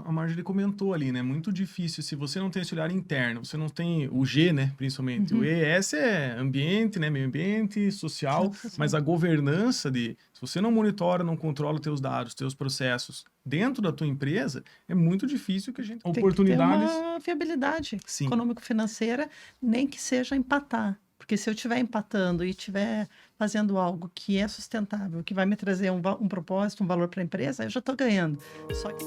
a Marjorie comentou ali, né? Muito difícil se você não tem esse olhar interno, você não tem o G, né? Principalmente. O Uhum. ES é ambiente, né? Meio ambiente, social, mas Social. a governança se você não monitora, não controla os teus dados, teus processos dentro da tua empresa, é muito difícil que a gente... Tem que ter Oportunidades, uma viabilidade sim. econômico-financeira, nem que seja empatar. Porque se eu estiver empatando e estiver fazendo algo que é sustentável, que vai me trazer um propósito, um valor para a empresa, eu já estou ganhando. Só que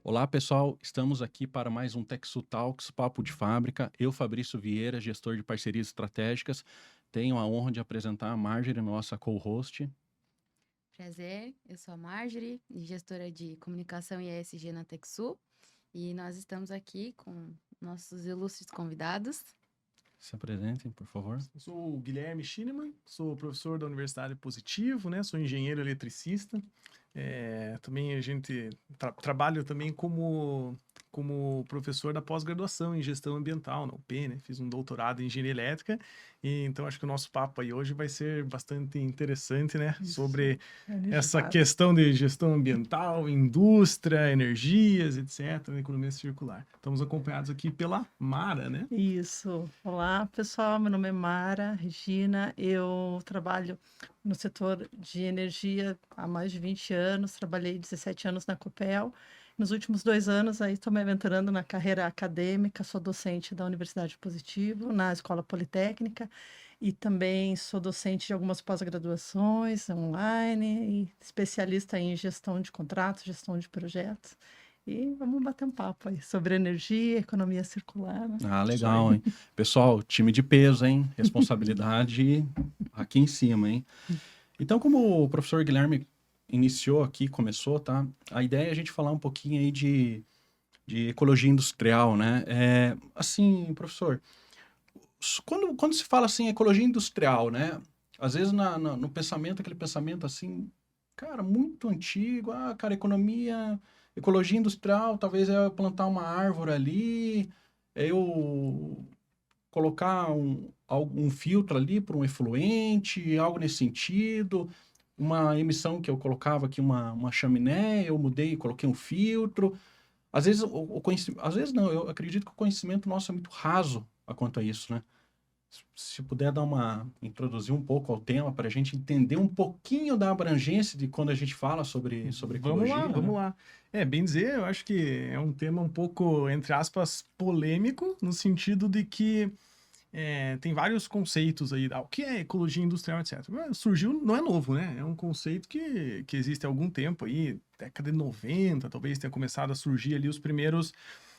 Olá, pessoal. Estamos aqui para mais um TechSul Talks, Papo de Fábrica. Eu, Fabrício Vieira, gestor de parcerias estratégicas, tenho a honra de apresentar a Marjorie, nossa co-host. Prazer, eu sou a Marjorie, gestora de comunicação e ESG na TechSul, e nós estamos aqui com nossos ilustres convidados. Se apresentem, por favor. Eu sou o Guilherme Schinemann, sou professor da Universidade Positivo, né? Sou engenheiro eletricista. Também a gente trabalho também como professor da pós-graduação em gestão ambiental na UP, né? Fiz um doutorado em engenharia elétrica e então acho que o nosso papo aí hoje vai ser bastante interessante, né? Isso, Sobre essa energizado. questão de gestão ambiental, indústria, energias, etc., na economia circular. Estamos acompanhados aqui pela Mara, né? Isso. Olá, pessoal. Meu nome é Mara Regina. Eu trabalho no setor de energia há mais de 20 anos. Trabalhei 17 anos na Copel. Nos últimos 2 anos, aí estou me aventurando na carreira acadêmica. Sou docente da Universidade Positivo, na Escola Politécnica. E também sou docente de algumas pós-graduações online e especialista em gestão de contratos, gestão de projetos. E vamos bater um papo aí sobre energia, economia circular, né? Ah, Isso aí. legal, hein? Pessoal, time de peso, hein? Responsabilidade aqui em cima, hein? Então, como o professor Guilherme iniciou aqui, começou, tá? A ideia é a gente falar um pouquinho aí de ecologia industrial, né? Assim, professor, quando se fala assim, ecologia industrial, né? Às vezes no pensamento, aquele pensamento assim, cara, muito antigo. Ah, cara, ecologia industrial, talvez é eu plantar uma árvore ali, é eu colocar um filtro ali para um efluente, algo nesse sentido. Uma emissão que eu colocava aqui, uma chaminé, eu mudei e coloquei um filtro. Às vezes, o conhecimento, às vezes não, eu acredito que o conhecimento nosso é muito raso quanto a isso, né? Se puder introduzir um pouco ao tema para a gente entender um pouquinho da abrangência de quando a gente fala sobre Vamos lá, ecologia, né? vamos lá. Bem dizer, eu acho que é um tema um pouco, entre aspas, polêmico, no sentido de que tem vários conceitos aí, o que é ecologia industrial, etc. Surgiu, não é novo, né? É um conceito que existe há algum tempo aí, década de 90, talvez tenha começado a surgir ali os primeiros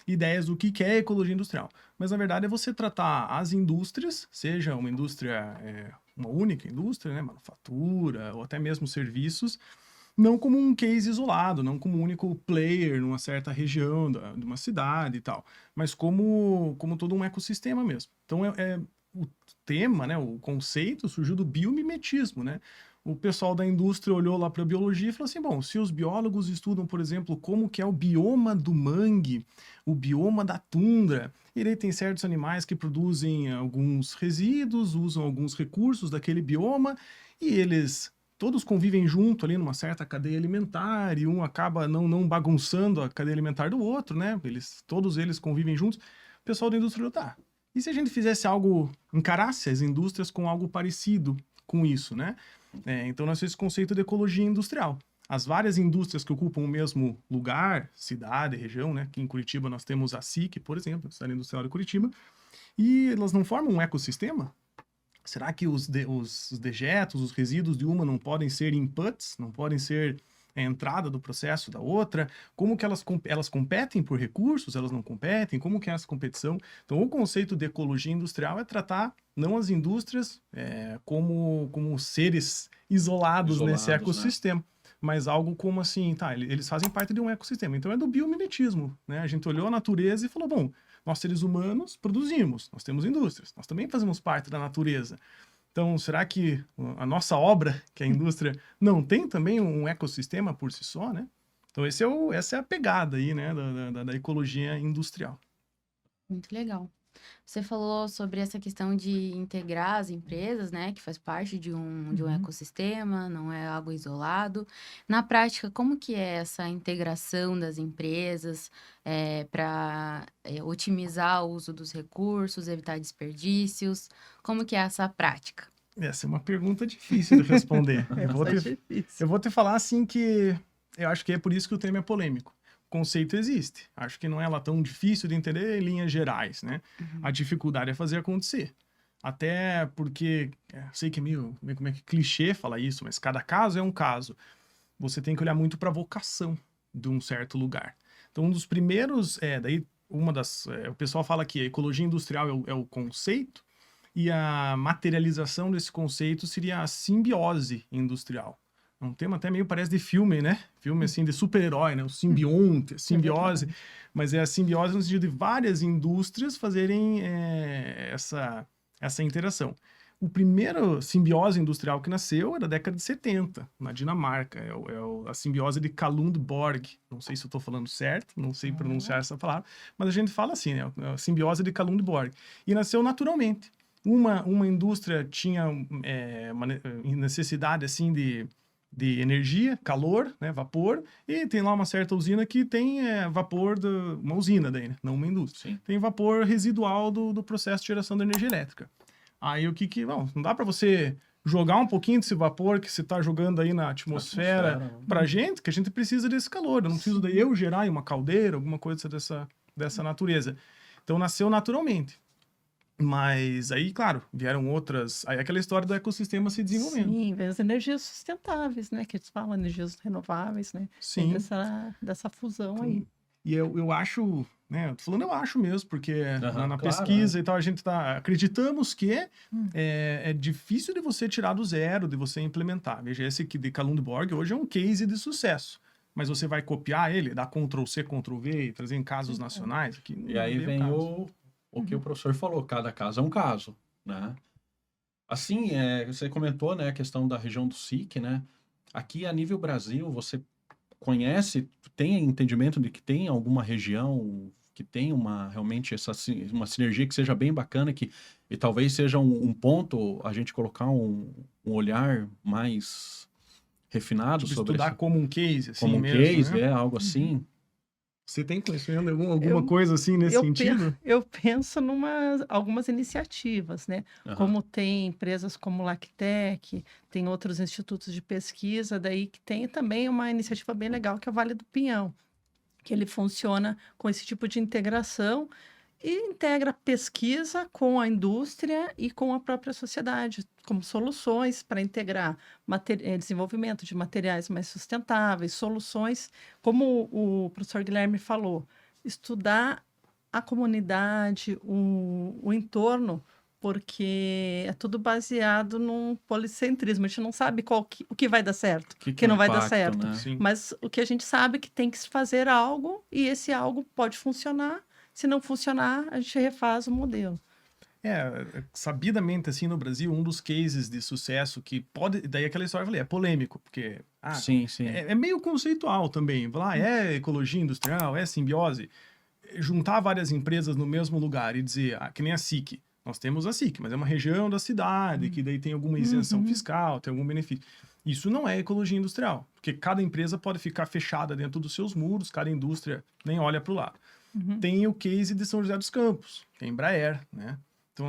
ideias do que é ecologia industrial. Mas, na verdade, é você tratar as indústrias, seja uma indústria, uma única indústria, né? Manufatura, ou até mesmo serviços, não como um case isolado, não como um único player numa certa região de uma cidade e tal, mas como todo um ecossistema mesmo. Então, o tema, né, o conceito surgiu do biomimetismo, né? O pessoal da indústria olhou lá para a biologia e falou assim, bom, se os biólogos estudam, por exemplo, como que é o bioma do mangue, o bioma da tundra, e daí tem certos animais que produzem alguns resíduos, usam alguns recursos daquele bioma, e eles todos convivem junto ali numa certa cadeia alimentar e um acaba não bagunçando a cadeia alimentar do outro, né? Todos eles convivem juntos. O pessoal da indústria tá. E se a gente fizesse algo, encarasse as indústrias com algo parecido com isso, né? Então nós temos esse conceito de ecologia industrial. As várias indústrias que ocupam o mesmo lugar, cidade, região, né? Aqui em Curitiba nós temos a SIC, por exemplo, a Cidade Industrial de Curitiba, e elas não formam um ecossistema? Será que os dejetos, os resíduos de uma não podem ser inputs, não podem ser a entrada do processo da outra? Como que elas competem por recursos? Elas não competem? Como que é essa competição? Então, o conceito de ecologia industrial é tratar não as indústrias como seres isolados nesse Isolados, né? ecossistema, mas algo como assim, tá, eles fazem parte de um ecossistema. Então, é do biomimetismo, né? A gente olhou a natureza e falou, bom, nós, seres humanos, produzimos, nós temos indústrias, nós também fazemos parte da natureza. Então, será que a nossa obra, que é a indústria, não tem também um ecossistema por si só, né? Então, essa é a pegada aí, né, da ecologia industrial. Muito legal. Você falou sobre essa questão de integrar as empresas, né? Que faz parte de um ecossistema, não é algo isolado. Na prática, como que é essa integração das empresas para otimizar o uso dos recursos, evitar desperdícios? Como que é essa prática? Essa é uma pergunta difícil de responder. É bastante difícil. Eu vou te falar assim que eu acho que é por isso que o tema é polêmico. O conceito existe. Acho que não é lá tão difícil de entender em linhas gerais, né? A dificuldade é fazer acontecer. Até porque, sei que é meio como é que clichê falar isso, mas cada caso é um caso. Você tem que olhar muito para a vocação de um certo lugar. Então, um dos primeiros, o pessoal fala que a ecologia industrial é o conceito, e a materialização desse conceito seria a simbiose industrial. É um tema até meio parece de filme, né? Filme assim de super-herói, né? O simbionte, a simbiose. Mas é a simbiose no sentido de várias indústrias fazerem essa interação. O primeiro simbiose industrial que nasceu é da década de 70, na Dinamarca. A simbiose de Kalundborg. Não sei se eu estou falando certo, não sei pronunciar essa palavra, mas a gente fala assim, né? A simbiose de Kalundborg. E nasceu naturalmente. Uma indústria tinha uma necessidade assim de energia, calor, né, vapor, e tem lá uma certa usina que tem vapor, uma usina daí, né, não uma indústria. Sim. Tem vapor residual do processo de geração da energia elétrica. Aí não dá para você jogar um pouquinho desse vapor que você está jogando aí na atmosfera para gente, que a gente precisa desse calor. Eu não preciso daí eu gerar em uma caldeira, alguma coisa dessa natureza. Então nasceu naturalmente. Mas aí, claro, vieram outras... Aí aquela história do ecossistema se desenvolvendo. Sim, vem as energias sustentáveis, né? Que eles falam, energias renováveis, né? Sim. Tem dessa fusão aí. E eu acho, né? Eu tô falando eu acho mesmo, porque na claro, pesquisa e tal, a gente acreditamos que é difícil de você tirar do zero, de você implementar. Veja, esse aqui de Kalundborg hoje é um case de sucesso. Mas você vai copiar ele, dar Ctrl+C, Ctrl+V e trazer em casos nacionais? Aqui, E aí vem o que o professor falou, cada caso é um caso, né? Assim, você comentou, né, a questão da região do SIC, né? Aqui, a nível Brasil, você conhece, tem entendimento de que tem alguma região que tem realmente uma sinergia que seja bem bacana, e talvez seja um ponto a gente colocar um olhar mais refinado sobre estudar como um case, assim como um mesmo, case, né? algo assim. Você tem conhecimento alguma coisa assim nesse sentido? Eu penso algumas iniciativas, né? Como tem empresas como o Lactec, tem outros institutos de pesquisa, daí que tem também uma iniciativa bem legal, que é o Vale do Pinhão, que ele funciona com esse tipo de integração e integra pesquisa com a indústria e com a própria sociedade, como soluções para integrar desenvolvimento de materiais mais sustentáveis, soluções, como o professor Guilherme falou, estudar a comunidade, o entorno, porque é tudo baseado num policentrismo. A gente não sabe o que vai dar certo, o que não vai dar certo. Né? Mas o que a gente sabe é que tem que se fazer algo, e esse algo pode funcionar. Se não funcionar, a gente refaz o modelo. Sabidamente, assim, no Brasil, um dos cases de sucesso que pode... Daí aquela história, eu falei, é polêmico, porque... sim. É meio conceitual também. Falar, é ecologia industrial, é simbiose. Juntar várias empresas no mesmo lugar e dizer, que nem a SIC. Nós temos a SIC, mas é uma região da cidade, que daí tem alguma isenção fiscal, tem algum benefício. Isso não é ecologia industrial, porque cada empresa pode ficar fechada dentro dos seus muros, cada indústria nem olha para o lado. Tem o case de São José dos Campos, que é a Embraer, né? Então,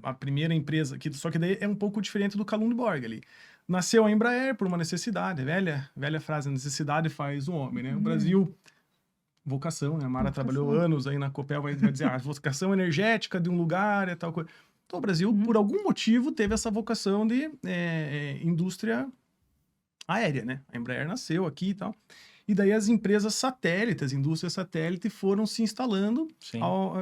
a primeira empresa, só que daí é um pouco diferente do Kalundborg ali. Nasceu a Embraer por uma necessidade, velha frase, a necessidade faz o homem, né? O Brasil, vocação, né? A Mara trabalhou anos aí na Copel, vai dizer, a vocação energética de um lugar e tal coisa. Então, o Brasil, por algum motivo, teve essa vocação de indústria aérea, né? A Embraer nasceu aqui e tal. E daí as empresas satélites, as indústrias satélite foram se instalando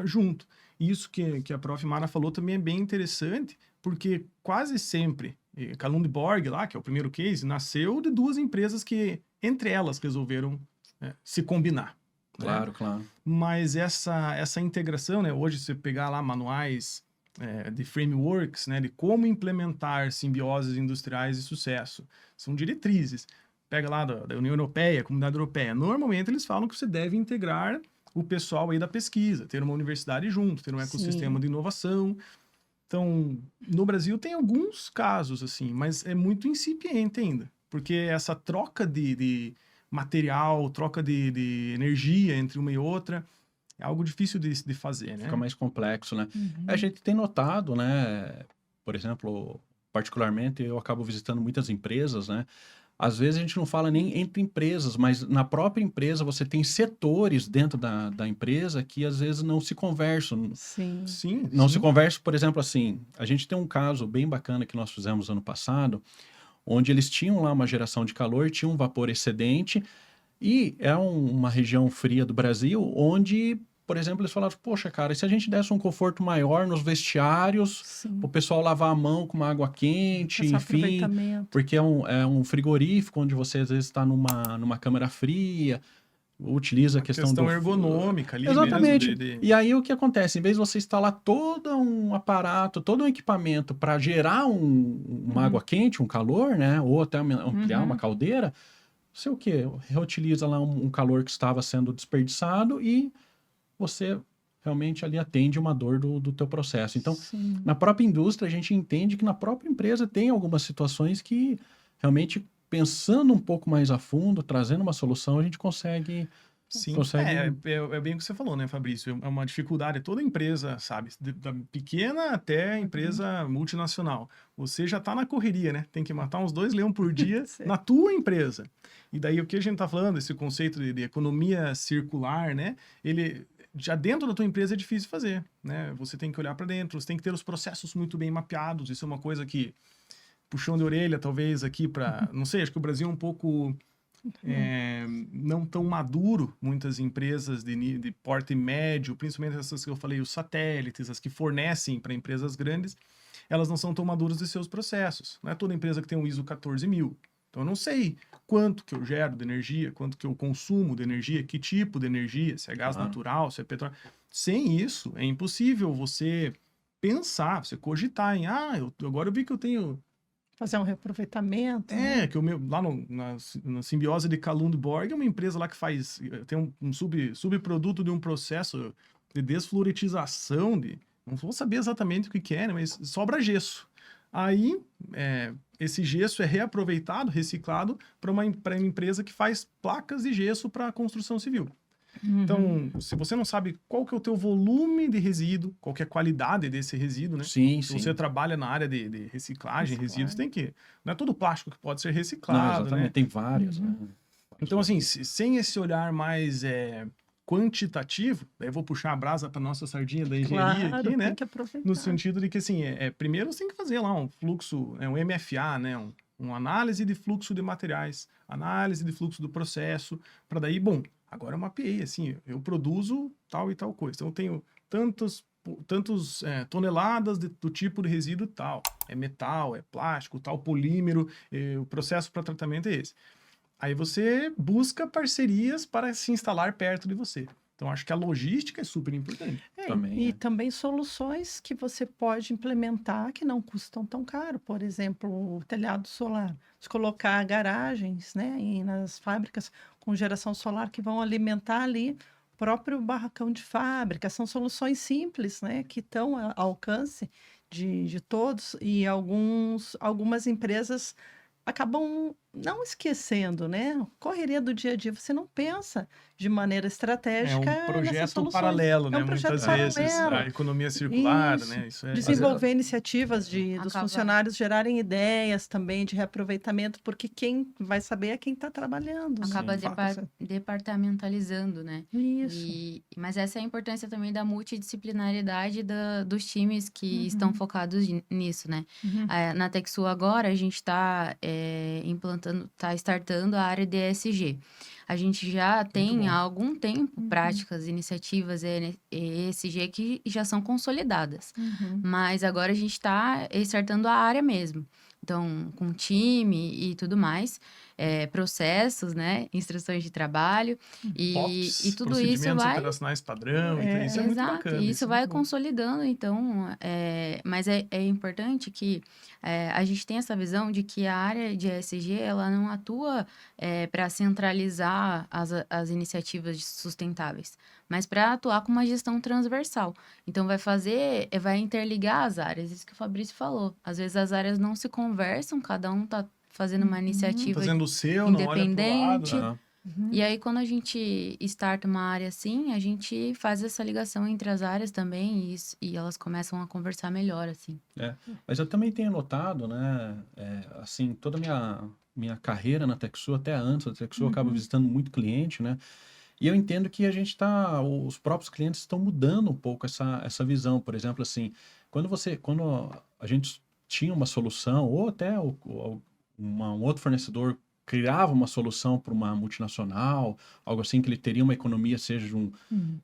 junto. Isso que a prof. Mara falou também é bem interessante, porque quase sempre, Kalundborg lá, que é o primeiro case, nasceu de duas empresas que, entre elas, resolveram se combinar. Claro. Mas essa integração, né? Hoje, você pegar lá manuais de frameworks, né? De como implementar simbioses industriais de sucesso, são diretrizes. Pega lá da União Europeia, Comunidade Europeia. Normalmente eles falam que você deve integrar o pessoal aí da pesquisa, ter uma universidade junto, ter um ecossistema de inovação. Então, no Brasil tem alguns casos, assim, mas é muito incipiente ainda, porque essa troca de material, troca de energia entre uma e outra, é algo difícil de fazer, né? Fica mais complexo, né? Uhum. A gente tem notado, né? Por exemplo, particularmente, eu acabo visitando muitas empresas, né? Às vezes a gente não fala nem entre empresas, mas na própria empresa você tem setores dentro da empresa que às vezes não se conversam. Sim. Sim, Não sim. se conversa, por exemplo, assim, a gente tem um caso bem bacana que nós fizemos ano passado, onde eles tinham lá uma geração de calor, tinha um vapor excedente, e é uma região fria do Brasil, onde, por exemplo, eles falaram, poxa, cara, e se a gente desse um conforto maior nos vestiários, Sim. o pessoal lavar a mão com uma água quente, Esse enfim, aproveitamento. porque é um frigorífico onde você às vezes está numa câmara fria, utiliza a questão do... ergonômica ali Exatamente. mesmo. E aí o que acontece? Em vez de você instalar todo um aparato, todo um equipamento para gerar uma água quente, um calor, né? Ou até ampliar uma caldeira, você o quê? Reutiliza lá um calor que estava sendo desperdiçado e você realmente ali atende uma dor do teu processo. Então, Sim. na própria indústria, a gente entende que na própria empresa tem algumas situações que realmente, pensando um pouco mais a fundo, trazendo uma solução, a gente consegue... Sim, consegue... é bem o que você falou, né, Fabrício? É uma dificuldade, toda empresa, sabe? Da pequena até a empresa multinacional. Você já está na correria, né? Tem que matar uns 2 leões por dia Sim. na tua empresa. E daí o que a gente está falando, esse conceito de economia circular, né? Ele já dentro da tua empresa é difícil fazer, né? Você tem que olhar para dentro, você tem que ter os processos muito bem mapeados. Isso é uma coisa que, puxão de orelha, talvez aqui para, não sei, acho que o Brasil é um pouco não tão maduro, muitas empresas de porte médio, principalmente essas que eu falei, os satélites, as que fornecem para empresas grandes, elas não são tão maduras de seus processos. Não é toda empresa que tem um ISO 14000. Então eu não sei quanto que eu gero de energia, quanto que eu consumo de energia, que tipo de energia, se é gás natural, se é petróleo. Sem isso, é impossível você pensar, você cogitar em, agora eu vi que eu tenho... Fazer um reaproveitamento. Né? que o meu, lá na simbiose de Kalundborg, é uma empresa lá que tem um subproduto de um processo de desfluoretização, não vou saber exatamente o que é, né, mas sobra gesso. Aí, esse gesso é reaproveitado, reciclado, para uma empresa que faz placas de gesso para a construção civil. Então, se você não sabe qual que é o teu volume de resíduo, qual que é a qualidade desse resíduo, né? Sim, Se sim. você trabalha na área de reciclagem, resíduos, tem que... Não é todo plástico que pode ser Não, reciclado, exatamente, né? tem vários, né? Então, assim, sem esse olhar mais quantitativo, daí eu vou puxar a brasa para nossa sardinha da engenharia Claro, aqui, né? tem que aproveitar. No sentido de que, assim, primeiro você tem que fazer lá um fluxo, um MFA, né? Uma análise de fluxo de materiais, análise de fluxo do processo, para daí, bom, agora eu mapeei, assim, eu produzo tal e tal coisa. Então, eu tenho tantos toneladas do tipo de resíduo tal. É metal, é plástico, tal polímero, o processo para tratamento é esse. Aí você busca parcerias para se instalar perto de você. Então, acho que a logística é super importante. E também soluções que você pode implementar que não custam tão caro. Por exemplo, o telhado solar. Se colocar garagens, né, nas fábricas com geração solar que vão alimentar ali o próprio barracão de fábrica. São soluções simples, né, que estão ao alcance de todos e algumas empresas acabam não esquecendo, né? Correria do dia a dia, você não pensa de maneira estratégica É um projeto nessas soluções. paralelo, né? É um projeto Muitas vezes, paralelo. a economia circular, Isso. né? Isso Desenvolver iniciativas dos Acaba- funcionários gerarem ideias também de reaproveitamento, porque quem vai saber é quem está trabalhando. né? Acaba Fato. departamentalizando, né? Isso. Mas essa é a importância também da multidisciplinaridade dos times que estão focados nisso, né? Uhum. Na TechSul agora, a gente está startando a área de ESG. A gente já tem há algum tempo práticas, iniciativas ESG que já são consolidadas. Mas agora a gente está startando a área mesmo. Então, com time e tudo mais. processos, né? Instruções de trabalho. POPs, E tudo isso procedimentos vai... operacionais padrão, então isso é muito Exato, bacana. e isso é vai muito bom. consolidando, então, mas é importante que a gente tenha essa visão de que a área de ESG, ela não atua para centralizar as iniciativas sustentáveis, mas para atuar com uma gestão transversal. Então, vai interligar as áreas, isso que o Fabrício falou. Às vezes as áreas não se conversam, cada um está fazendo uma iniciativa Fazendo o seu, não olha pro lado. independente. Aham. E aí, quando a gente starta uma área assim, a gente faz essa ligação entre as áreas também e elas começam a conversar melhor, assim. Mas eu também tenho notado, né, assim, toda a minha carreira na TechSoup, até antes da TechSoup, eu acabo visitando muito cliente, né, e eu entendo que os próprios clientes estão mudando um pouco essa visão. Por exemplo, assim, quando a gente tinha uma solução, ou até um outro fornecedor criava uma solução para uma multinacional, algo assim, que ele teria uma economia, seja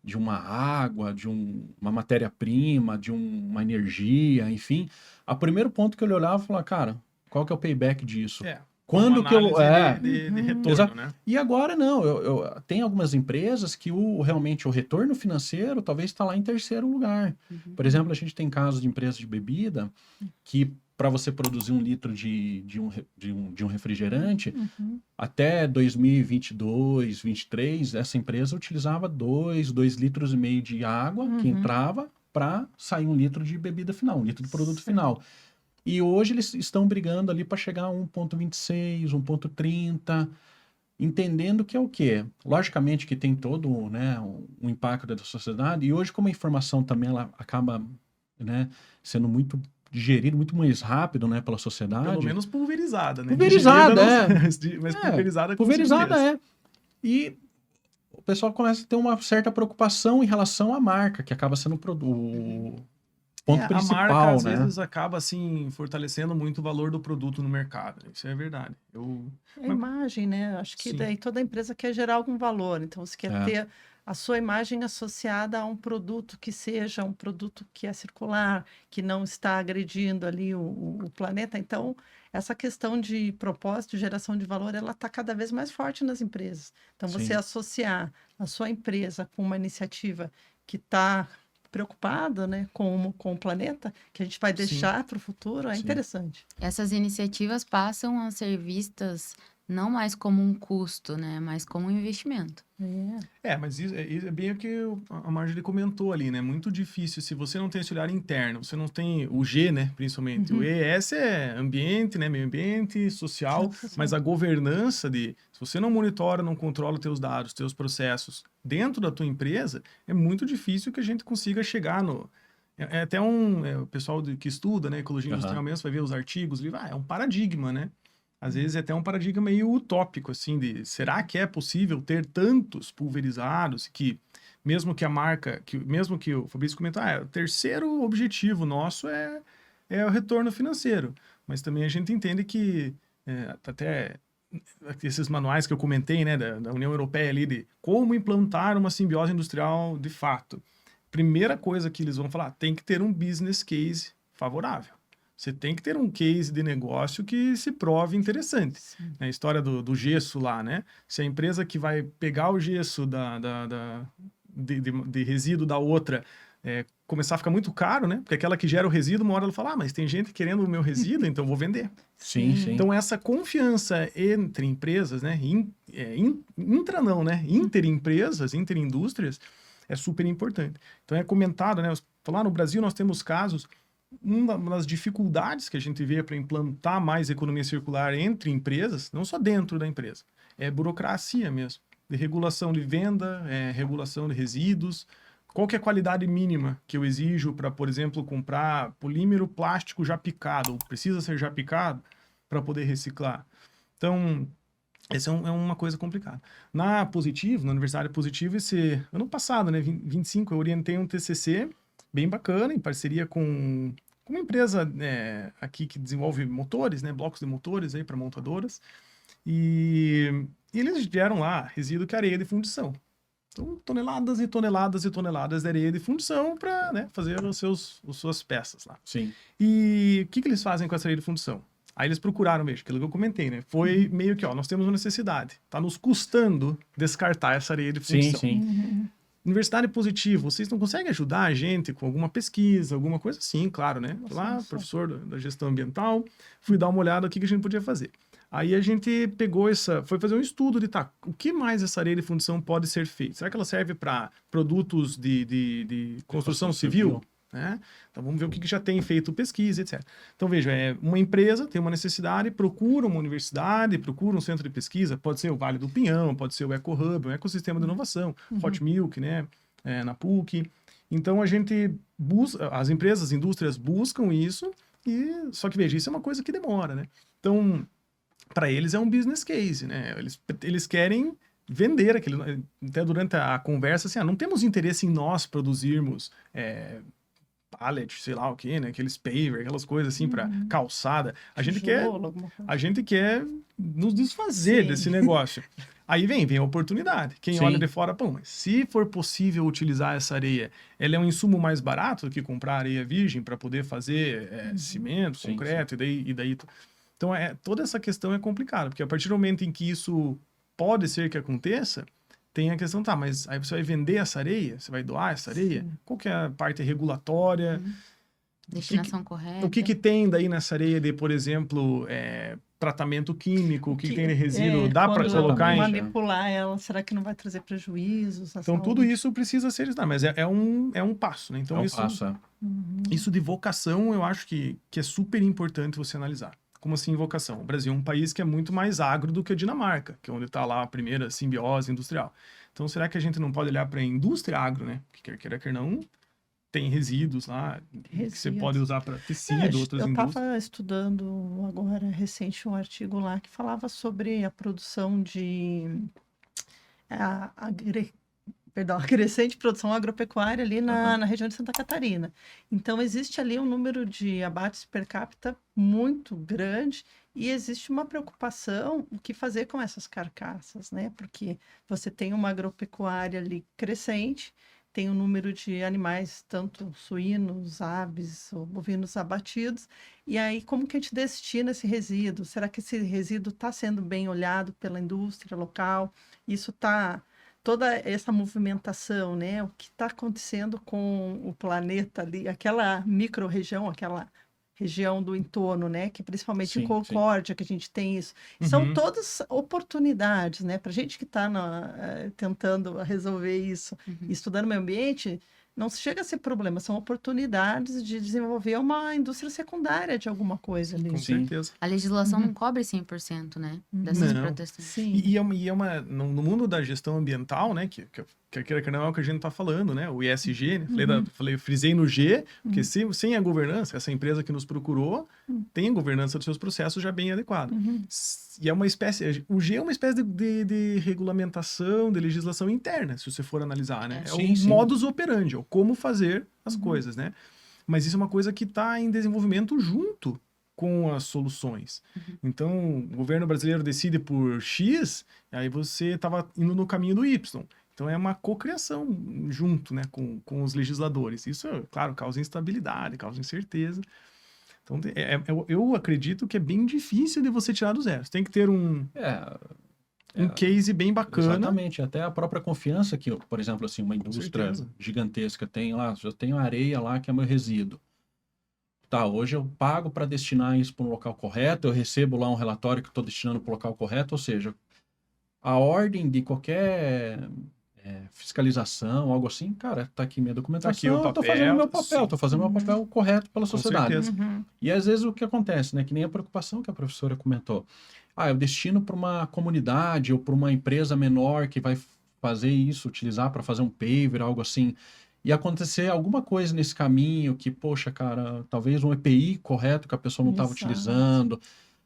de uma água, de uma matéria-prima, de uma energia, enfim. O primeiro ponto que ele olhava e falava, cara, qual que é o payback disso? Quando uma que eu... análise de retorno, Exato. né? E agora não, tem algumas empresas que realmente o retorno financeiro talvez está lá em terceiro lugar. Por exemplo, a gente tem casos de empresas de bebida que para você produzir 1 litro de um refrigerante, até 2022, 2023, essa empresa utilizava 2 litros e meio de água que entrava para sair 1 litro de bebida final, 1 litro de produto final. E hoje eles estão brigando ali para chegar a 1,26, 1,30, entendendo que é o quê? Logicamente que tem todo, né, um impacto da sociedade, e hoje como a informação também ela acaba, né, sendo muito digerida muito mais rápido, né, pela sociedade. Pelo menos pulverizada, né? Pulverizada, Mas pulverizada com pulverizada certeza. E o pessoal começa a ter uma certa preocupação em relação à marca, que acaba sendo o ponto principal, a marca, às né? vezes, acaba, assim, fortalecendo muito o valor do produto no mercado. Isso é verdade. É a imagem, né? Acho que Sim. daí toda empresa quer gerar algum valor. Então, você quer ter a sua imagem associada a um produto que seja um produto que é circular, que não está agredindo ali o planeta. Então, essa questão de propósito, geração de valor, ela está cada vez mais forte nas empresas. Então, você associar a sua empresa com uma iniciativa que está preocupada, né, com o planeta, que a gente vai deixar para o futuro, é interessante. Essas iniciativas passam a ser vistas não mais como um custo, né, mas como um investimento. Mas isso é bem o que a Marjorie comentou ali, né? Muito difícil se você não tem esse olhar interno, você não tem o G, né? Principalmente. O ES é ambiente, né? Meio ambiente, social, mas a governança se você não monitora, não controla os teus dados, os teus processos dentro da tua empresa, é muito difícil que a gente consiga chegar no... É até o pessoal que estuda, né? Ecologia industrial mesmo, vai ver os artigos, é um paradigma, né? Às vezes é até um paradigma meio utópico, assim, de será que é possível ter tantos pulverizados que, mesmo que a marca, mesmo que o Fabrício comentou, o terceiro objetivo nosso é o retorno financeiro. Mas também a gente entende que até esses manuais que eu comentei, né, da União Europeia ali, de como implantar uma simbiose industrial de fato. Primeira coisa que eles vão falar, tem que ter um business case favorável. Você tem que ter um case de negócio que se prove interessante. A história do gesso lá, né? Se a empresa que vai pegar o gesso de resíduo da outra começar a ficar muito caro, né? Porque aquela que gera o resíduo, uma hora ela fala, mas tem gente querendo o meu resíduo, então eu vou vender. Sim. Então essa confiança entre empresas, né? Interempresas, interindústrias, é super importante. Então é comentado, né? Lá no Brasil nós temos casos... Uma das dificuldades que a gente vê para implantar mais economia circular entre empresas, não só dentro da empresa, é burocracia mesmo, de regulação de venda, regulação de resíduos, qual que é a qualidade mínima que eu exijo para, por exemplo, comprar polímero plástico já picado, ou precisa ser já picado para poder reciclar. Então, essa é uma coisa complicada. Na Positivo, na Universidade Positivo, esse ano passado, né, 25, eu orientei um TCC bem bacana, em parceria com uma empresa aqui que desenvolve motores, né, blocos de motores para montadoras, e eles geram lá resíduo que é areia de fundição. Então, toneladas e toneladas e toneladas de areia de fundição para fazer as suas peças lá. Sim. E o que eles fazem com essa areia de fundição? Aí eles procuraram, veja, aquilo que eu comentei, né? Foi meio que, ó, nós temos uma necessidade. Tá nos custando descartar essa areia de Sim, fundição. sim. Universidade Positivo, vocês não conseguem ajudar a gente com alguma pesquisa, alguma coisa assim, claro, né? Nossa, Lá, nossa. professor da gestão ambiental, fui dar uma olhada no que a gente podia fazer. Aí a gente pegou foi fazer um estudo de, tá, o que mais essa areia de fundição pode ser feita? Será que ela serve para produtos de construção civil? Né? Então vamos ver o que já tem feito pesquisa, etc. Então veja, uma empresa tem uma necessidade, procura uma universidade, procura um centro de pesquisa, pode ser o Vale do Pinhão, pode ser o EcoHub, um ecossistema de inovação, Hot Milk, né? Na PUC. Então a gente busca, as empresas, as indústrias buscam isso, só que veja, isso é uma coisa que demora, né? Então, para eles é um business case, né? Eles querem vender aquilo. Até durante a conversa, assim, não temos interesse em nós produzirmos pallet, sei lá o que, né? Aqueles paver, aquelas coisas assim para calçada. A gente quer nos desfazer Sim. desse negócio. Aí vem a oportunidade. Quem Sim. olha de fora, pô, mas se for possível utilizar essa areia, ela é um insumo mais barato do que comprar areia virgem para poder fazer cimento, Sim, concreto, e daí. Então, toda essa questão é complicada, porque a partir do momento em que isso pode ser que aconteça, tem a questão, tá, mas aí você vai vender essa areia? Você vai doar essa areia? Sim. Qual que é a parte regulatória? Destinação correta. O que tem daí nessa areia de, por exemplo, tratamento químico? O que tem de resíduo? Dá para quando colocar em... manipular ela, será que não vai trazer prejuízos? à Então, tudo saúde? isso precisa ser estudado, mas é um passo, né? Então, É um passo, é. isso de vocação, eu acho que é super importante você analisar. Como assim vocação? O Brasil é um país que é muito mais agro do que a Dinamarca, que é onde está lá a primeira simbiose industrial. Então, será que a gente não pode olhar para a indústria agro, né? Que quer queira, quer não, tem resíduos lá que você pode usar para tecido, outras Eu indústrias. estava estudando agora, recente, um artigo lá que falava sobre a produção de... a crescente produção agropecuária ali na região de Santa Catarina. Então, existe ali um número de abates per capita muito grande e existe uma preocupação o que fazer com essas carcaças, né? Porque você tem uma agropecuária ali crescente, tem um número de animais, tanto suínos, aves ou bovinos abatidos, e aí como que a gente destina esse resíduo? Será que esse resíduo está sendo bem olhado pela indústria local? Isso está... Toda essa movimentação, né? O que está acontecendo com o planeta ali, aquela micro-região, aquela região do entorno, né? Que principalmente Sim, em Concórdia que a gente tem isso. Uhum. São todas oportunidades, né? Para a gente que está tentando resolver isso, estudando meio ambiente, não chega a ser problema, são oportunidades de desenvolver uma indústria secundária de alguma coisa ali. Com Sim. certeza. A legislação não cobre 100%, né? Dessas Não. proteções. Sim. E é uma no mundo da gestão ambiental, né, que não é o que a gente está falando, né, o ESG, né, frisei no G, porque sem a governança, essa empresa que nos procurou tem a governança dos seus processos já bem adequada. E é uma espécie, o G é uma espécie de regulamentação, de legislação interna, se você for analisar, né, Sim, o sim. modus operandi, é o como fazer as coisas, né, mas isso é uma coisa que está em desenvolvimento junto com as soluções. Então, o governo brasileiro decide por X, aí você estava indo no caminho do Y. Então, é uma cocriação junto, né, com os legisladores. Isso, claro, causa instabilidade, causa incerteza. Então, eu acredito que é bem difícil de você tirar do zero. Você tem que ter um case bem bacana. Exatamente, até a própria confiança que, por exemplo, assim, uma indústria certeza. gigantesca tem lá, eu tenho areia lá que é meu resíduo. Tá, hoje eu pago para destinar isso para um local correto, eu recebo lá um relatório que estou destinando para o local correto, ou seja, a ordem de qualquer fiscalização, algo assim, cara, tá aqui minha documentação, Tá aqui o eu tô papel, fazendo meu papel, sim. tô fazendo meu papel correto pela Com sociedade. certeza. E às vezes o que acontece, né, que nem a preocupação que a professora comentou, eu destino para uma comunidade ou para uma empresa menor que vai fazer isso, utilizar para fazer um paver, algo assim, e acontecer alguma coisa nesse caminho que, poxa, cara, talvez um EPI correto que a pessoa não estava Exato. utilizando,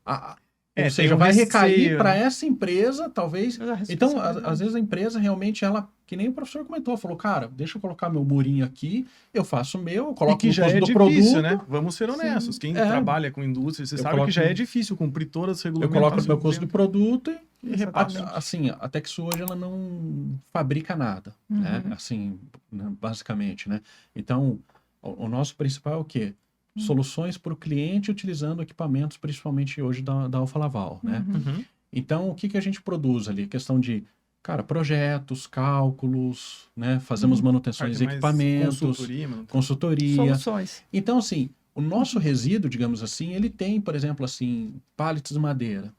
ou tem seja, um vai receio, recair né? para essa empresa, talvez. A Então, responsabilidade. às vezes a empresa realmente, ela, que nem o professor comentou, falou, cara, deixa eu colocar meu murinho aqui, eu faço o meu, eu E coloco que no já custo é do difícil, produto, né? Vamos ser honestos. Quem É. trabalha com indústria, você Eu sabe coloco que já é no- difícil cumprir todas as eu regulamentações. coloco no meu custo de produto e repasso. assim, a Tex hoje ela não fabrica nada, né? Assim, né, basicamente, né? Então, o nosso principal é o quê? soluções para o cliente utilizando equipamentos, principalmente hoje da Alfa Laval, né? Uhum. Então, o que que a gente produz ali? Questão de, cara, projetos, cálculos, né? Fazemos manutenções de Parte mais equipamentos, consultoria, manutenção. consultoria. Soluções. Então, assim, o nosso resíduo, digamos assim, ele tem, por exemplo, assim, pallets de madeira,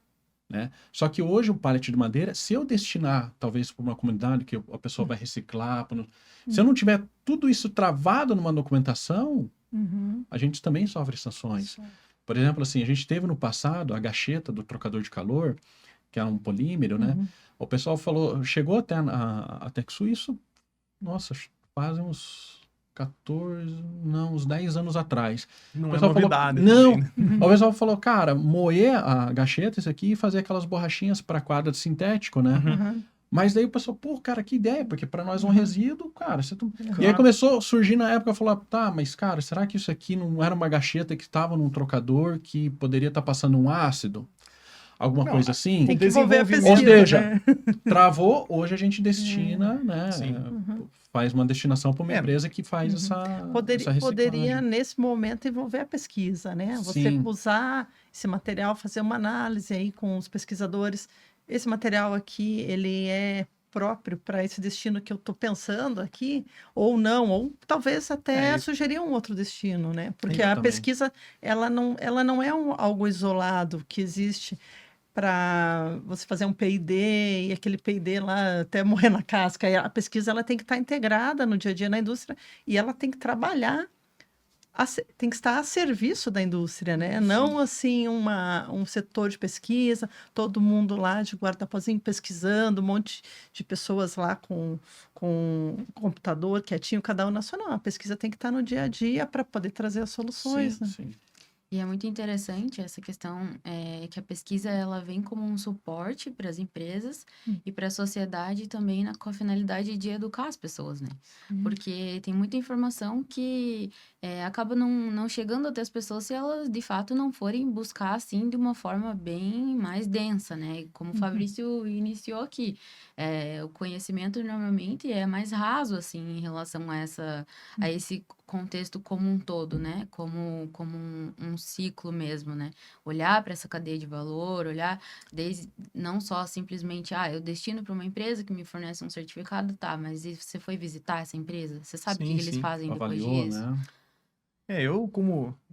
né? Só que hoje o pallet de madeira, se eu destinar, talvez, para uma comunidade que a pessoa vai reciclar, se eu não tiver tudo isso travado numa documentação, Uhum. a gente também sofre sanções. Por exemplo, assim, a gente teve no passado a gacheta do trocador de calor, que é um polímero, né? O pessoal falou, chegou até a Texu, isso, nossa, fazem uns 10 anos atrás. Não O é pessoal falou, novidade não, também, né? o pessoal falou, cara, moer a gacheta, isso aqui, e fazer aquelas borrachinhas para quadro de sintético, né? Uhum. Mas daí o pessoal, pô, cara, que ideia, porque para nós é um resíduo, cara, você... E aí Claro. começou a surgir na época, falar, tá, mas cara, será que isso aqui não era uma gacheta que estava num trocador que poderia estar passando um ácido? Alguma Não, coisa assim? Tem que envolver a desenvolvimento- pesquisa, Ou seja, né? Travou, hoje a gente destina, né? Sim. Faz uma destinação para uma É. empresa que faz essa reciclagem. Poderia, nesse momento, envolver a pesquisa, né? Você Sim. usar esse material, fazer uma análise aí com os pesquisadores. Esse material aqui, ele é próprio para esse destino que eu estou pensando aqui, ou não, ou talvez até É. sugerir um outro destino, né? Porque a Exatamente. pesquisa, ela não é algo isolado que existe para você fazer um P&D e aquele P&D lá até morrer na casca. E a pesquisa ela tem que estar integrada no dia a dia na indústria e ela tem que trabalhar, tem que estar a serviço da indústria, né? Não assim um setor de pesquisa, todo mundo lá de guarda-pozinho pesquisando, um monte de pessoas lá com computador quietinho, cada um na sua. Não, a pesquisa tem que estar no dia a dia para poder trazer as soluções, Sim, né? sim. E é muito interessante essa questão que a pesquisa ela vem como um suporte para as empresas e para a sociedade também com a finalidade de educar as pessoas, né? Porque tem muita informação que acaba não chegando até as pessoas se elas de fato não forem buscar assim de uma forma bem mais densa, né? Como o Fabrício iniciou aqui, o conhecimento normalmente é mais raso assim em relação a esse contexto como um todo, né? Como um ciclo mesmo, né? Olhar para essa cadeia de valor, olhar desde não só simplesmente, eu destino para uma empresa que me fornece um certificado, tá, mas e você foi visitar essa empresa? Você sabe o Sim, que eles sim. fazem depois Avaliou, disso? né?